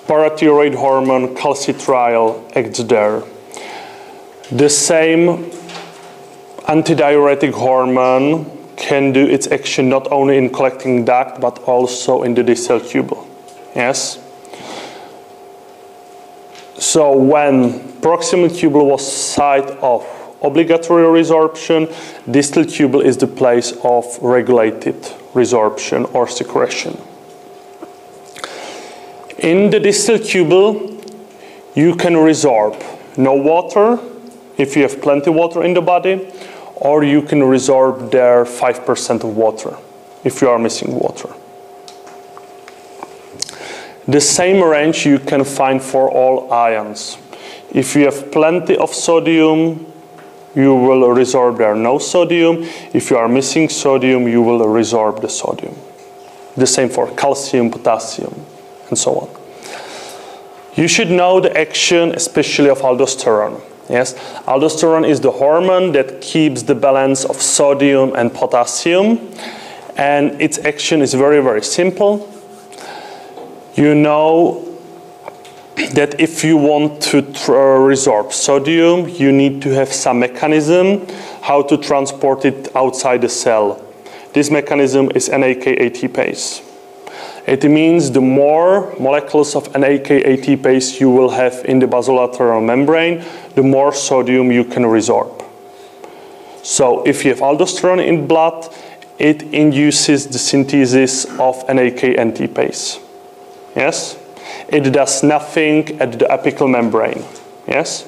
Parathyroid hormone, calcitriol, acts there. The same antidiuretic hormone can do its action not only in collecting duct, but also in the distal tubule, yes? So when proximal tubule was site of obligatory resorption, distal tubule is the place of regulated resorption or secretion. In the distal tubule, you can resorb no water if you have plenty of water in the body, or you can resorb there 5% of water if you are missing water. The same range you can find for all ions. If you have plenty of sodium, you will resorb there no sodium. If you are missing sodium, you will resorb the sodium. The same for calcium, potassium, and so on. You should know the action, especially of aldosterone. Yes, aldosterone is the hormone that keeps the balance of sodium and potassium, and its action is very, very simple. You know that if you want to resorb sodium, you need to have some mechanism how to transport it outside the cell. This mechanism is NAK ATPase. It means the more molecules of NAK ATPase you will have in the basolateral membrane, the more sodium you can resorb. So if you have aldosterone in blood, it induces the synthesis of NAK ATPase. Yes? It does nothing at the apical membrane. Yes?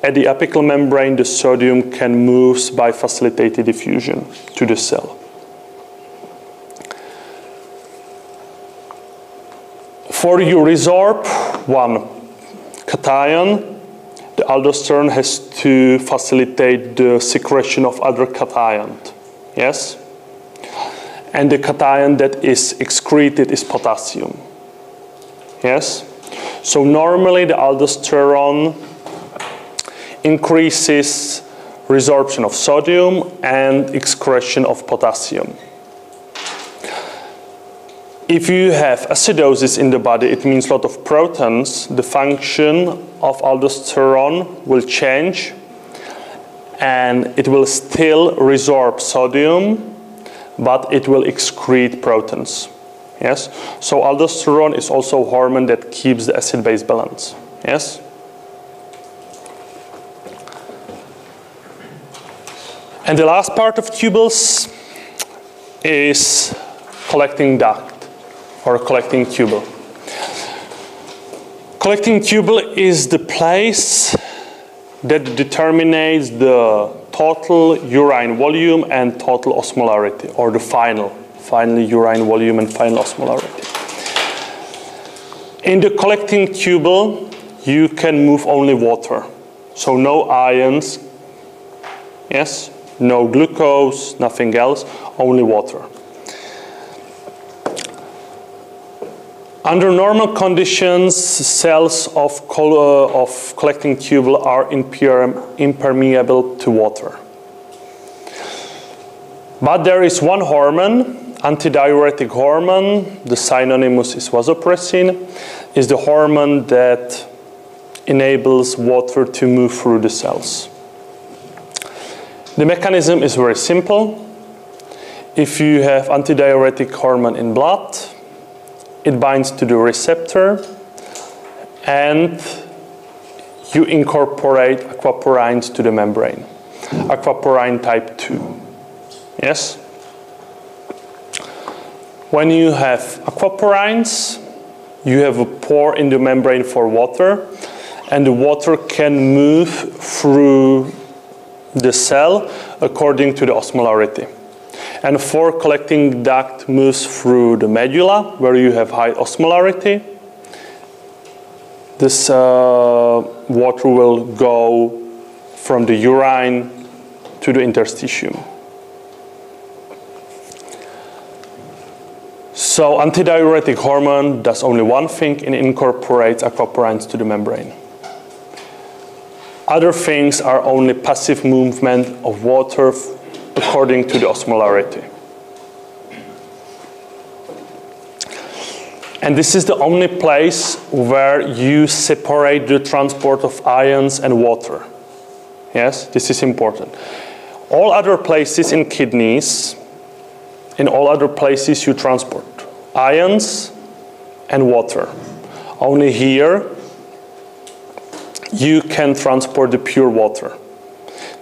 At the apical membrane, the sodium can move by facilitated diffusion to the cell. For you resorb one cation, the aldosterone has to facilitate the secretion of other cation. Yes? And the cation that is excreted is potassium. Yes? So normally the aldosterone increases resorption of sodium and excretion of potassium. If you have acidosis in the body, it means a lot of protons, the function of aldosterone will change and it will still resorb sodium, but it will excrete protons. Yes? So aldosterone is also a hormone that keeps the acid-base balance. Yes? And the last part of tubules is collecting duct or collecting tubule. Collecting tubule is the place that determines the total urine volume and total osmolarity, or the final urine volume and final osmolarity. In the collecting tubule, you can move only water. So no ions, yes, no glucose, nothing else, only water. Under normal conditions, cells of collecting tubule are impermeable to water. But there is one hormone, antidiuretic hormone, the synonymous is vasopressin, is the hormone that enables water to move through the cells. The mechanism is very simple. If you have antidiuretic hormone in blood, it binds to the receptor and you incorporate aquaporines to the membrane. Aquaporine type 2. Yes? When you have aquaporines, you have a pore in the membrane for water, and the water can move through the cell according to the osmolarity. And for collecting duct moves through the medulla, where you have high osmolarity. This water will go from the urine to the interstitium. So antidiuretic hormone does only one thing, and incorporates aquaporines to the membrane. Other things are only passive movement of water according to the osmolarity. And this is the only place where you separate the transport of ions and water. Yes, this is important. All other places in kidneys, in all other places you transport ions and water. Only here you can transport the pure water.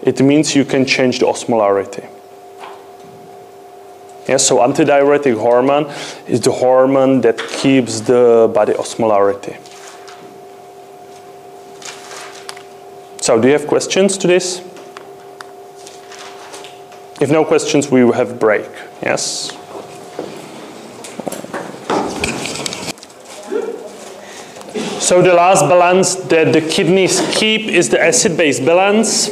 It means you can change the osmolarity. Yes, so antidiuretic hormone is the hormone that keeps the body osmolarity. So do you have questions to this? If no questions, we will have a break. Yes? So the last balance that the kidneys keep is the acid-base balance.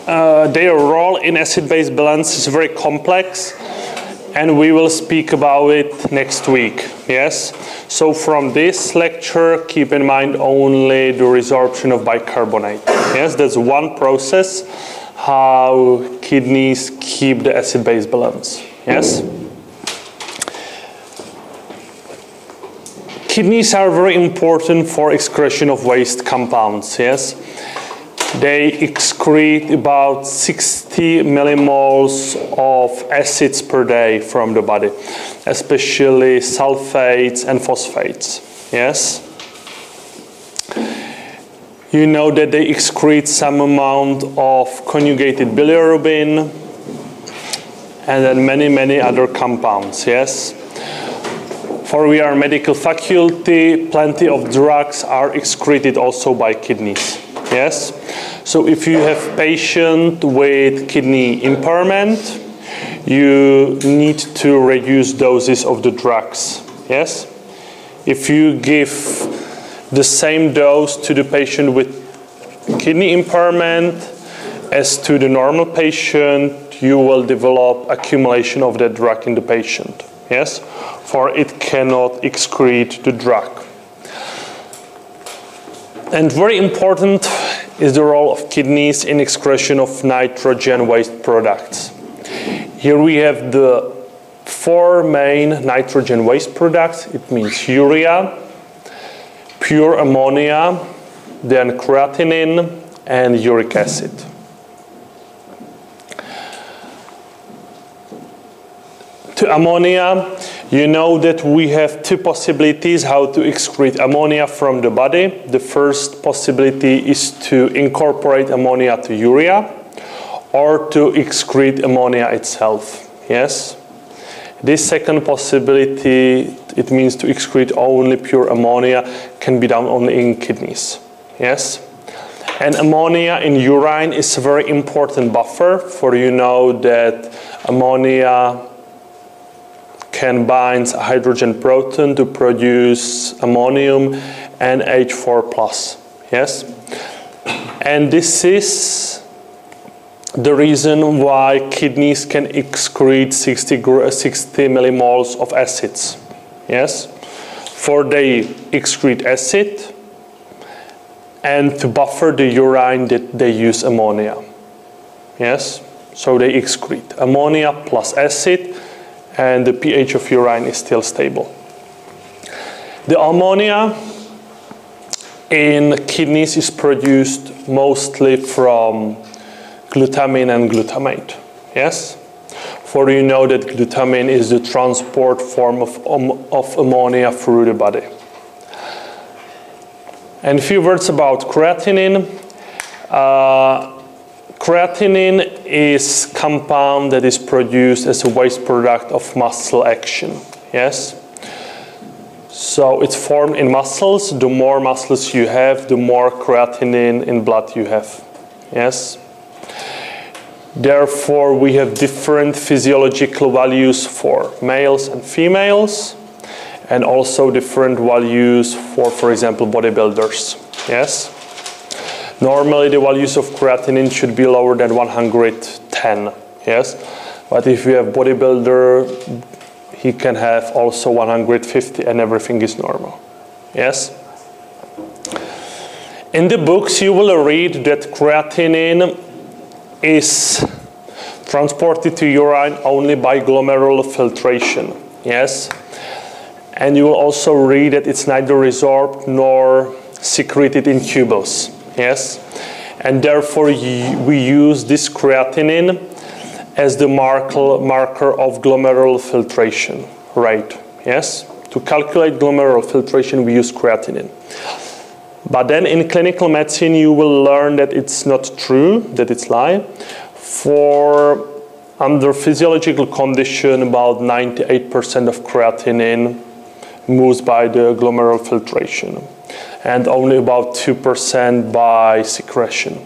Their role in acid-base balance is very complex, and we will speak about it next week. Yes? So from this lecture, keep in mind only the resorption of bicarbonate. Yes, that's one process how kidneys keep the acid-base balance. Yes? Kidneys are very important for excretion of waste compounds. Yes? They excrete about 60 millimoles of acids per day from the body, especially sulfates and phosphates. Yes? You know that they excrete some amount of conjugated bilirubin and then many other compounds. Yes? For we are medical faculty, plenty of drugs are excreted also by kidneys. Yes? So if you have patient with kidney impairment, you need to reduce doses of the drugs. Yes? If you give the same dose to the patient with kidney impairment as to the normal patient, you will develop accumulation of that drug in the patient. Yes? For it cannot excrete the drug. And very important is the role of kidneys in excretion of nitrogen waste products. Here we have the 4 main nitrogen waste products. It means urea, pure ammonia, then creatinine, and uric acid. To ammonia, you know that we have 2 possibilities how to excrete ammonia from the body. The first possibility is to incorporate ammonia to urea or to excrete ammonia itself. Yes? This second possibility, it means to excrete only pure ammonia, can be done only in kidneys. Yes? And ammonia in urine is a very important buffer, for you know that ammonia can bind a hydrogen proton to produce ammonium and H4+. Yes? And this is the reason why kidneys can excrete 60 millimoles of acids. Yes? For they excrete acid, and to buffer the urine that they use ammonia. Yes? So they excrete ammonia plus acid, and the pH of urine is still stable. The ammonia in kidneys is produced mostly from glutamine and glutamate. Yes? For you know that glutamine is the transport form of ammonia through the body. And a few words about creatinine. Creatinine is compound that is produced as a waste product of muscle action. Yes? So it's formed in muscles. The more muscles you have, the more creatinine in blood you have. Yes? Therefore, we have different physiological values for males and females, and also different values for example, bodybuilders. Yes? Normally, the values of creatinine should be lower than 110. Yes? But if you have bodybuilder, he can have also 150 and everything is normal. Yes? In the books, you will read that creatinine is transported to urine only by glomerular filtration. Yes? And you will also read that it's neither resorbed nor secreted in tubules. Yes? And therefore, we use this creatinine as the marker of glomerular filtration rate. Yes? To calculate glomerular filtration, we use creatinine. But then in clinical medicine, you will learn that it's not true, that it's lie. For under physiological condition, about 98% of creatinine moves by the glomerular filtration, and only about 2% by secretion.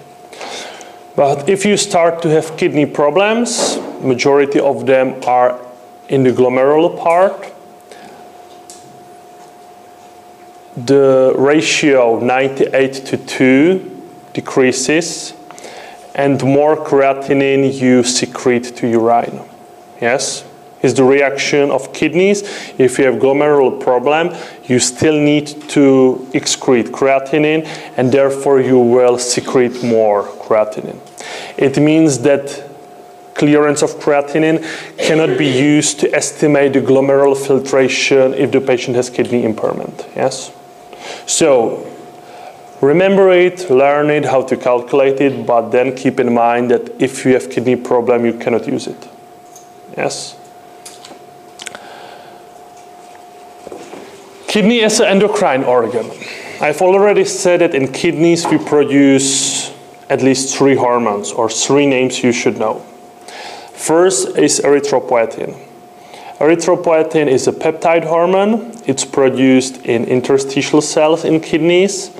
But if you start to have kidney problems, majority of them are in the glomerular part. The ratio 98 to 2 decreases, and more creatinine you secrete to urine. Yes? Is the reaction of kidneys. If you have glomerular problem, you still need to excrete creatinine, and therefore you will secrete more creatinine. It means that clearance of creatinine cannot be used to estimate the glomerular filtration if the patient has kidney impairment. Yes? So, remember it, learn it, how to calculate it, but then keep in mind that if you have kidney problem, you cannot use it. Yes? Kidney as an endocrine organ. I've already said that in kidneys we produce at least 3 hormones, or 3 names you should know. First is erythropoietin. Erythropoietin is a peptide hormone. It's produced in interstitial cells in kidneys,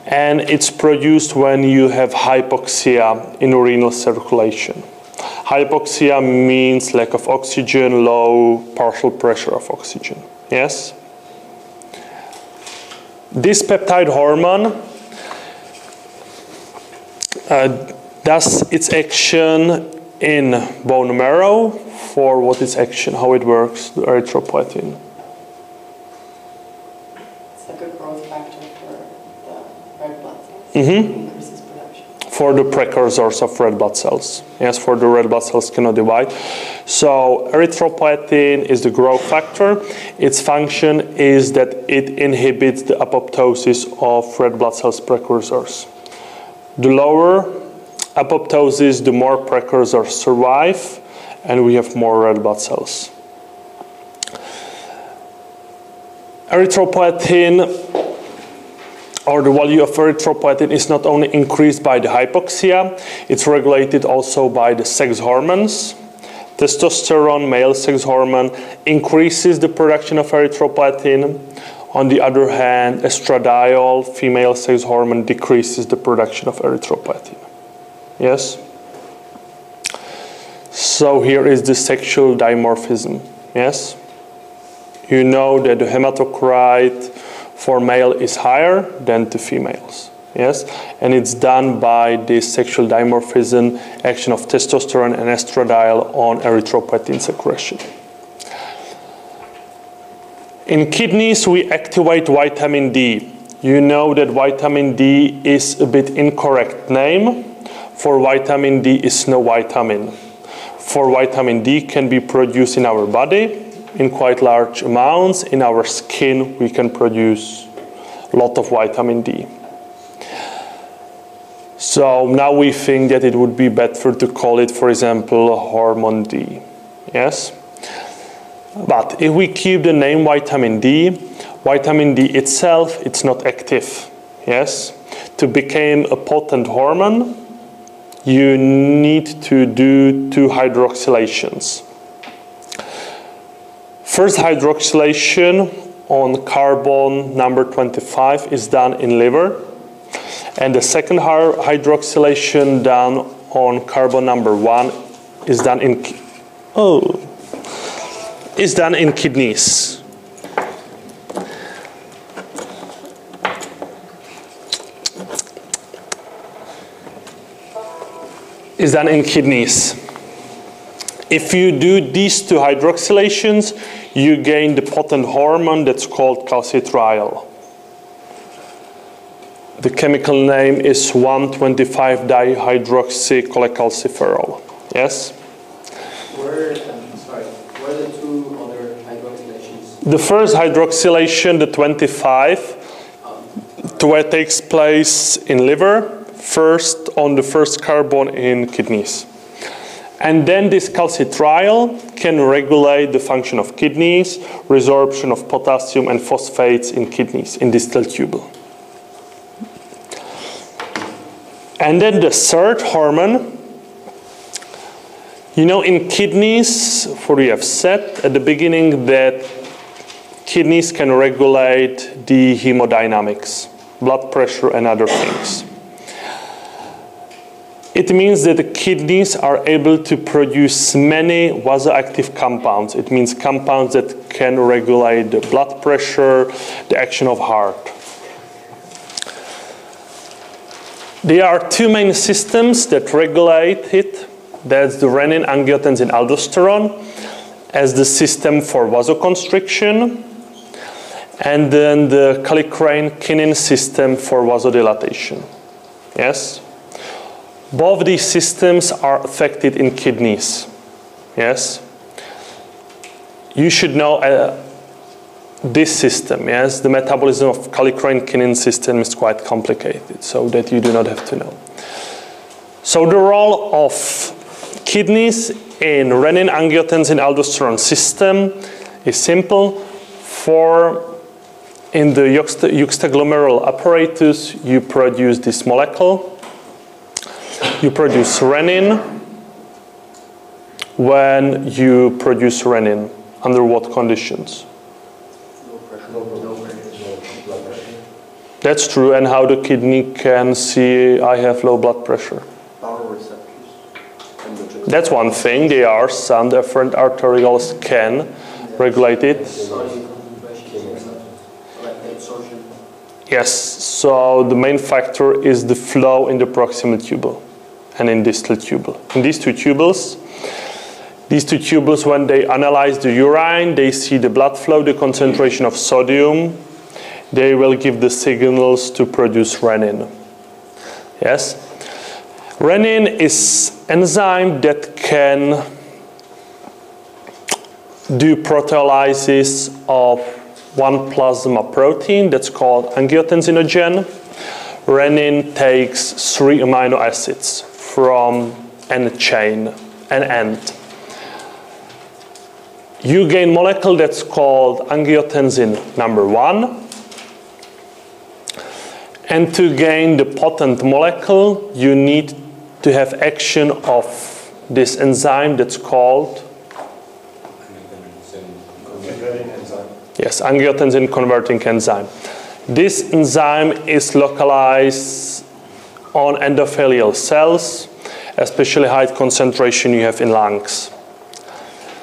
and it's produced when you have hypoxia in renal circulation. Hypoxia means lack of oxygen, low partial pressure of oxygen. Yes? This peptide hormone does its action in bone marrow. For what its action, how it works, the erythropoietin. It's like a growth factor for the red blood cells. Mm-hmm. Increases production. For the precursors of red blood cells. Yes, for the red blood cells cannot divide. So erythropoietin is the growth factor. Its function is that it inhibits the apoptosis of red blood cells precursors. The lower apoptosis, the more precursors survive, and we have more red blood cells. Erythropoietin, or the value of erythropoietin, is not only increased by the hypoxia, it's regulated also by the sex hormones. Testosterone, male sex hormone, increases the production of erythropoietin. On the other hand, estradiol, female sex hormone, decreases the production of erythropoietin. Yes? So here is the sexual dimorphism. Yes? You know that the hematocrit for male is higher than the females. Yes? And it's done by this sexual dimorphism, action of testosterone and estradiol on erythropoietin secretion. In kidneys, we activate vitamin D. You know that vitamin D is a bit incorrect name. For vitamin D is no vitamin. For vitamin D can be produced in our body in quite large amounts. In our skin, we can produce a lot of vitamin D. So now we think that it would be better to call it, for example, hormone D. Yes? But if we keep the name vitamin D itself, it's not active. Yes? To become a potent hormone, you need to do 2 hydroxylations. First hydroxylation on carbon number 25 is done in liver, and the second hydroxylation done on carbon number 1 is done in kidneys. Is done in kidneys. If you do these 2 hydroxylations, you gain the potent hormone that's called calcitriol. The chemical name is 1,25-dihydroxycholecalciferol. Yes? Where are the 2 other hydroxylations? The first hydroxylation, the 25, takes place in liver, first on the first carbon in kidneys. And then this calcitriol can regulate the function of kidneys, resorption of potassium and phosphates in kidneys, in distal tubule. And then the third hormone, you know, in kidneys, for we have said at the beginning that kidneys can regulate the hemodynamics, blood pressure and other things. It means that the kidneys are able to produce many vasoactive compounds. It means compounds that can regulate the blood pressure, the action of heart. There are 2 main systems that regulate it. That's the renin, angiotensin, aldosterone as the system for vasoconstriction, and then the kallikrein-kinin system for vasodilatation. Yes? Both these systems are affected in kidneys. Yes? You should know this system. Yes? The metabolism of kallikrein-kinin system is quite complicated, so that you do not have to know. So the role of kidneys in renin, angiotensin, aldosterone system is simple. In the juxtaglomerular apparatus, you produce this molecule. You produce renin. When you produce renin, under what conditions? Low pressure. That's true. And how the kidney can see I have low blood pressure? Baroreceptors. That's one thing. There are some different arterioles can regulate it. Yes. So the main factor is the flow in the proximal tubule and in distal tubule. In these two tubules, when they analyze the urine, they see the blood flow, the concentration of sodium. They will give the signals to produce renin. Yes? Renin is an enzyme that can do proteolysis of one plasma protein that's called angiotensinogen. Renin takes 3 amino acids from an chain, an end. You gain molecule that's called angiotensin number 1. And to gain the potent molecule, you need to have action of this enzyme that's called angiotensin converting enzyme. This enzyme is localized on endothelial cells, especially high concentration you have in lungs.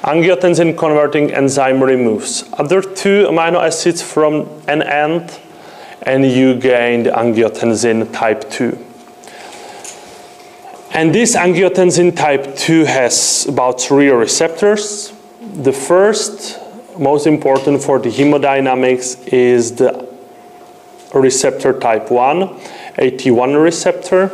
Angiotensin converting enzyme removes other 2 amino acids from an end, and you gain the angiotensin type 2. And this angiotensin type 2 has about 3 receptors. The first, most important for the hemodynamics, is the receptor type 1, AT1 receptor.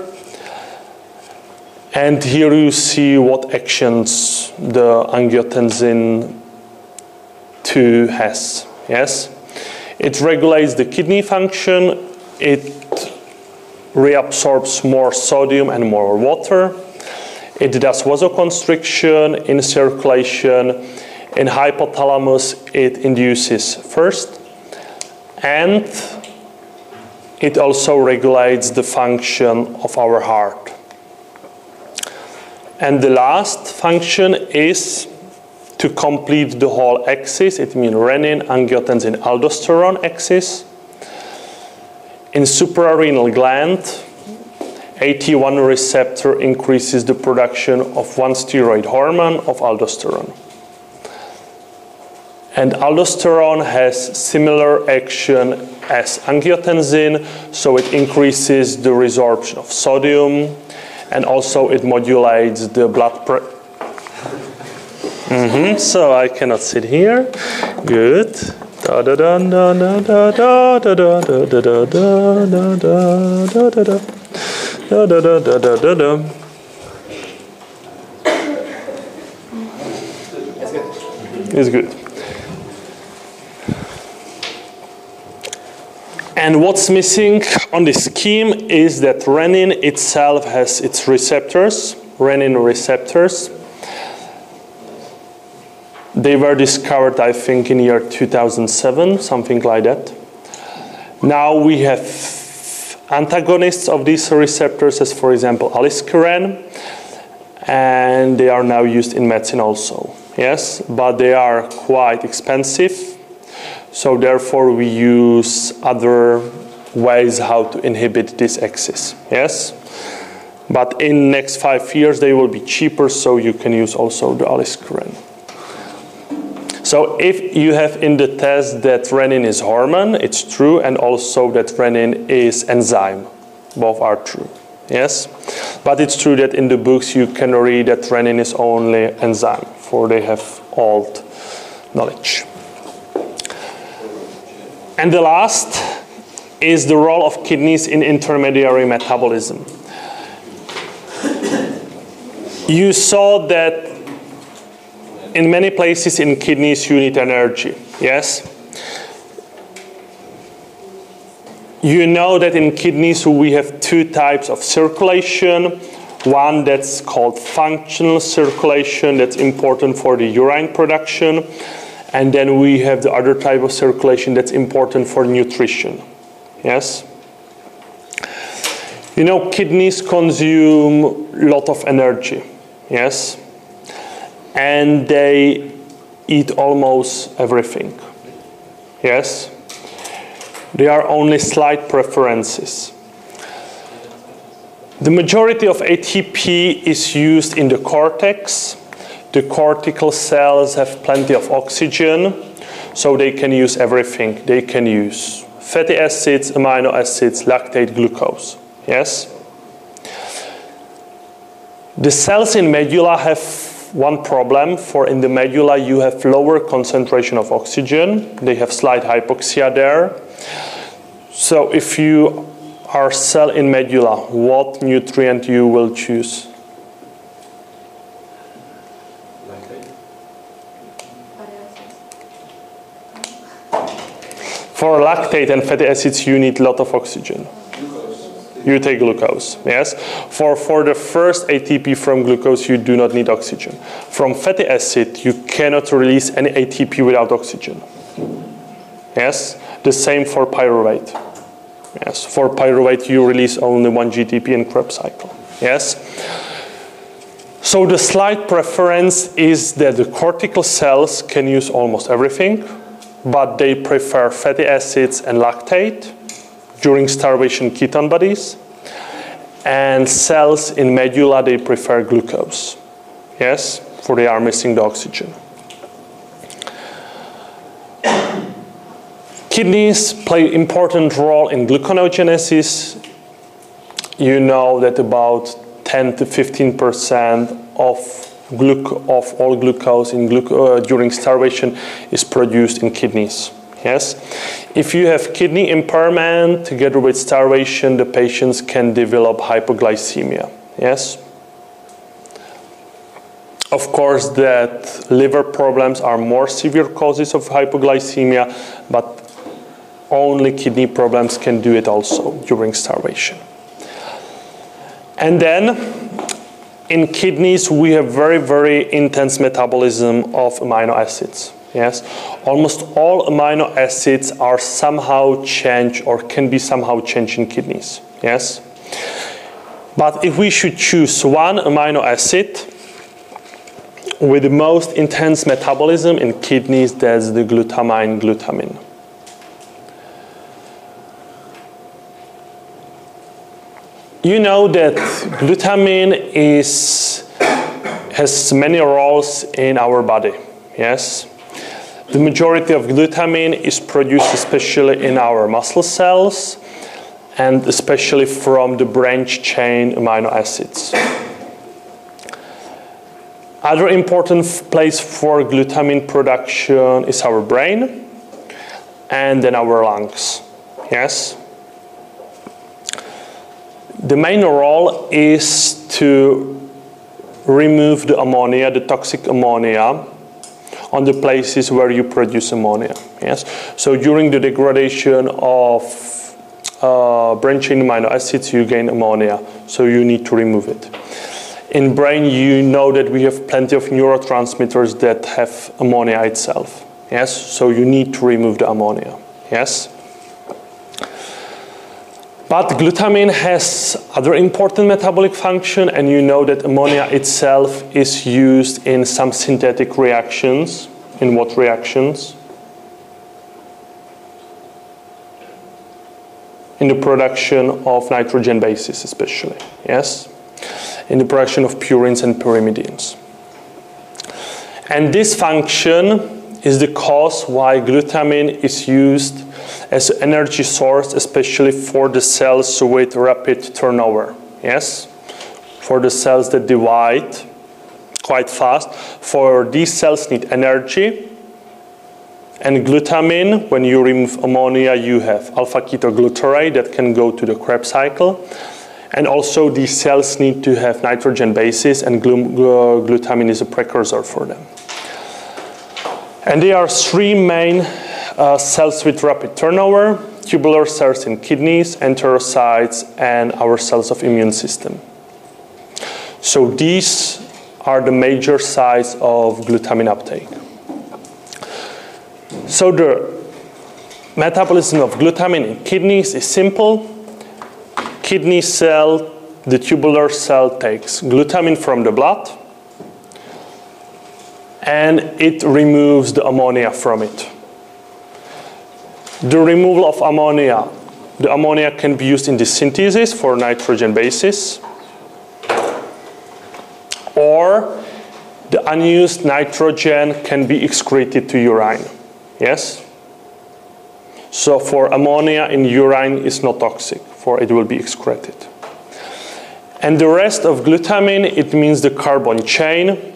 And here you see what actions the angiotensin 2 has. Yes? It regulates the kidney function. It reabsorbs more sodium and more water. It does vasoconstriction in circulation. In hypothalamus, it induces thirst. And it also regulates the function of our heart. And the last function is to complete the whole axis. It means renin, angiotensin, aldosterone axis. In suprarenal gland, AT1 receptor increases the production of one steroid hormone of aldosterone. And aldosterone has similar action as angiotensin, so it increases the resorption of sodium, and also it modulates the blood pressure. So I cannot sit here. Good. Da da da da da da da da da da da da da da da. Da, da, da, da, da, da, da. It's good. And what's missing on this scheme is that renin itself has its receptors, renin receptors. They were discovered, I think, in year 2007, something like that. Now we have antagonists of these receptors, as for example aliskiren, and they are now used in medicine also. Yes, but they are quite expensive, so therefore we use other ways how to inhibit this axis. Yes, but in next 5 years they will be cheaper, so you can use also the aliskiren. So if you have in the test that renin is hormone, it's true, and also that renin is enzyme. Both are true, yes? But it's true that in the books you can read that renin is only enzyme, for they have old knowledge. And the last is the role of kidneys in intermediary metabolism. You saw that in many places in kidneys you need energy, yes? You know that in kidneys we have two types of circulation. One that's called functional circulation, that's important for the urine production. And then we have the other type of circulation that's important for nutrition, yes? You know, kidneys consume a lot of energy, yes? And they eat almost everything. Yes? There are only slight preferences. The majority of ATP is used in the cortex. The cortical cells have plenty of oxygen, so they can use everything. They can use fatty acids, amino acids, lactate, glucose. Yes? The cells in medulla have one problem. For in the medulla you have lower concentration of oxygen. They have slight hypoxia there. So if you are cell in medulla, what nutrient you will choose? For lactate and fatty acids you need a lot of oxygen. You take glucose, yes? For the first ATP from glucose, you do not need oxygen. From fatty acid, you cannot release any ATP without oxygen. Yes? The same for pyruvate. Yes, for pyruvate, you release only 1 GTP in Krebs cycle. Yes? So the slight preference is that the cortical cells can use almost everything, but they prefer fatty acids and lactate during starvation ketone bodies, and cells in medulla, they prefer glucose. Yes, for they are missing the oxygen. Kidneys play important role in gluconeogenesis. You know that about 10 to 15% of all glucose in during starvation is produced in kidneys. Yes, if you have kidney impairment together with starvation, the patients can develop hypoglycemia. Yes. Of course, that liver problems are more severe causes of hypoglycemia, but only kidney problems can do it also during starvation. And then in kidneys, we have very, very intense metabolism of amino acids. Yes, almost all amino acids are somehow changed or can be somehow changed in kidneys. Yes, but if we should choose one amino acid with the most intense metabolism in kidneys, that's the glutamine. You know that glutamine has many roles in our body. Yes. The majority of glutamine is produced especially in our muscle cells and especially from the branch chain amino acids. Other important place for glutamine production is our brain and then our lungs. Yes? The main role is to remove the ammonia, the toxic ammonia, on the places where you produce ammonia. Yes? So during the degradation of branch chain amino acids, you gain ammonia. So you need to remove it. In brain, you know that we have plenty of neurotransmitters that have ammonia itself. Yes? So you need to remove the ammonia. Yes? But glutamine has other important metabolic function, and you know that ammonia itself is used in some synthetic reactions. In what reactions? In the production of nitrogen bases, especially. Yes? In the production of purines and pyrimidines. And this function is the cause why glutamine is used as an energy source, especially for the cells with rapid turnover. Yes? For the cells that divide quite fast. For these cells need energy. And glutamine, when you remove ammonia, you have alpha-ketoglutarate that can go to the Krebs cycle. And also these cells need to have nitrogen bases, and glutamine is a precursor for them. And there are three main cells with rapid turnover: tubular cells in kidneys, enterocytes, and our cells of immune system. So these are the major sites of glutamine uptake. So the metabolism of glutamine in kidneys is simple. Kidney cell, the tubular cell, takes glutamine from the blood, and it removes the ammonia from it. The removal of ammonia, the ammonia can be used in the synthesis for nitrogen bases, or the unused nitrogen can be excreted to urine. Yes? So for ammonia in urine is not toxic, for it will be excreted. And the rest of glutamine, it means the carbon chain,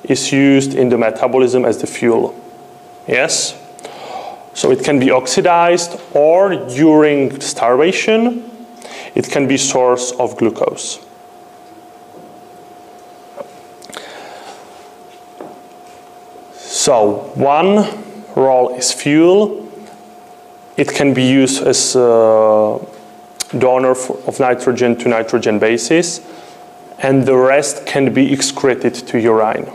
is used in the metabolism as the fuel. Yes? So it can be oxidized, or during starvation, it can be source of glucose. So one role is fuel. It can be used as a donor of nitrogen to nitrogen bases, and the rest can be excreted to urine.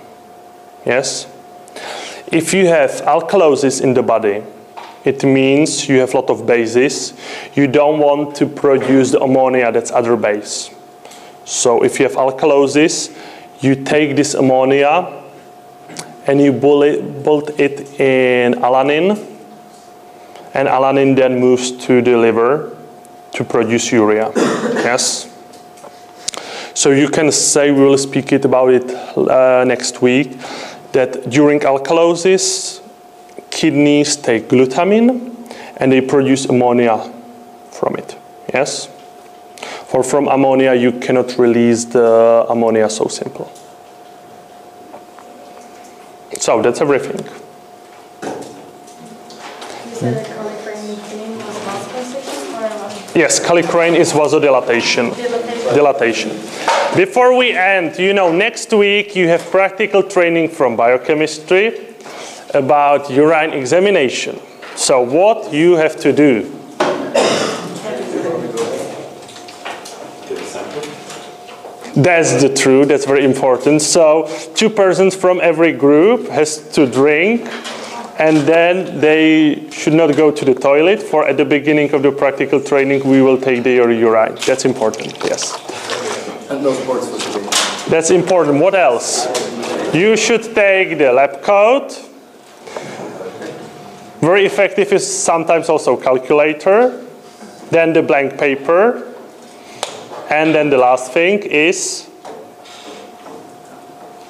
Yes? If you have alkalosis in the body, it means you have a lot of bases. You don't want to produce the ammonia that's other base. So if you have alkalosis, you take this ammonia and you build it in alanine, and alanine then moves to the liver to produce urea. Yes? So you can say, we will speak about it next week, that during alkalosis, kidneys take glutamine and they produce ammonia from it. Yes? For from ammonia, you cannot release the ammonia so simple. So that's everything. You said that kallikrein was vasoconstriction or what? Yes, kallikrein is vasodilatation. Dilatation. Before we end, you know, next week you have practical training from biochemistry about urine examination. So what you have to do? That's the truth, that's very important. So 2 persons from every group has to drink, and then they should not go to the toilet, for at the beginning of the practical training we will take their urine. That's important, yes. And no sports for today. That's important. What else? You should take the lab coat. Very effective is sometimes also calculator. Then the blank paper. And then the last thing is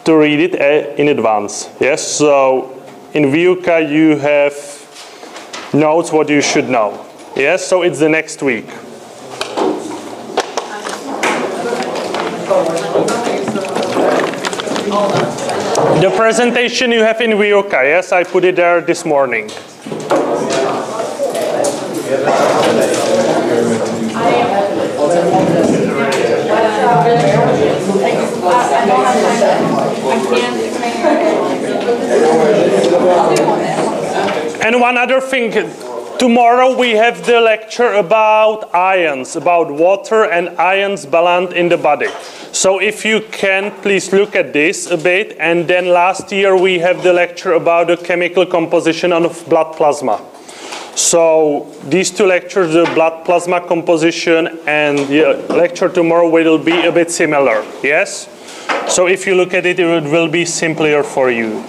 to read it in advance. Yes, so in Vyuka you have notes what you should know. Yes, so it's the next week. The presentation you have in Vyuka, yes, I put it there this morning. And one other thing, tomorrow we have the lecture about ions, about water and ions balance in the body. So if you can, please look at this a bit. And then last year we have the lecture about the chemical composition of blood plasma. So these 2 lectures, the blood plasma composition and the lecture tomorrow will be a bit similar, yes? So if you look at it, it will be simpler for you.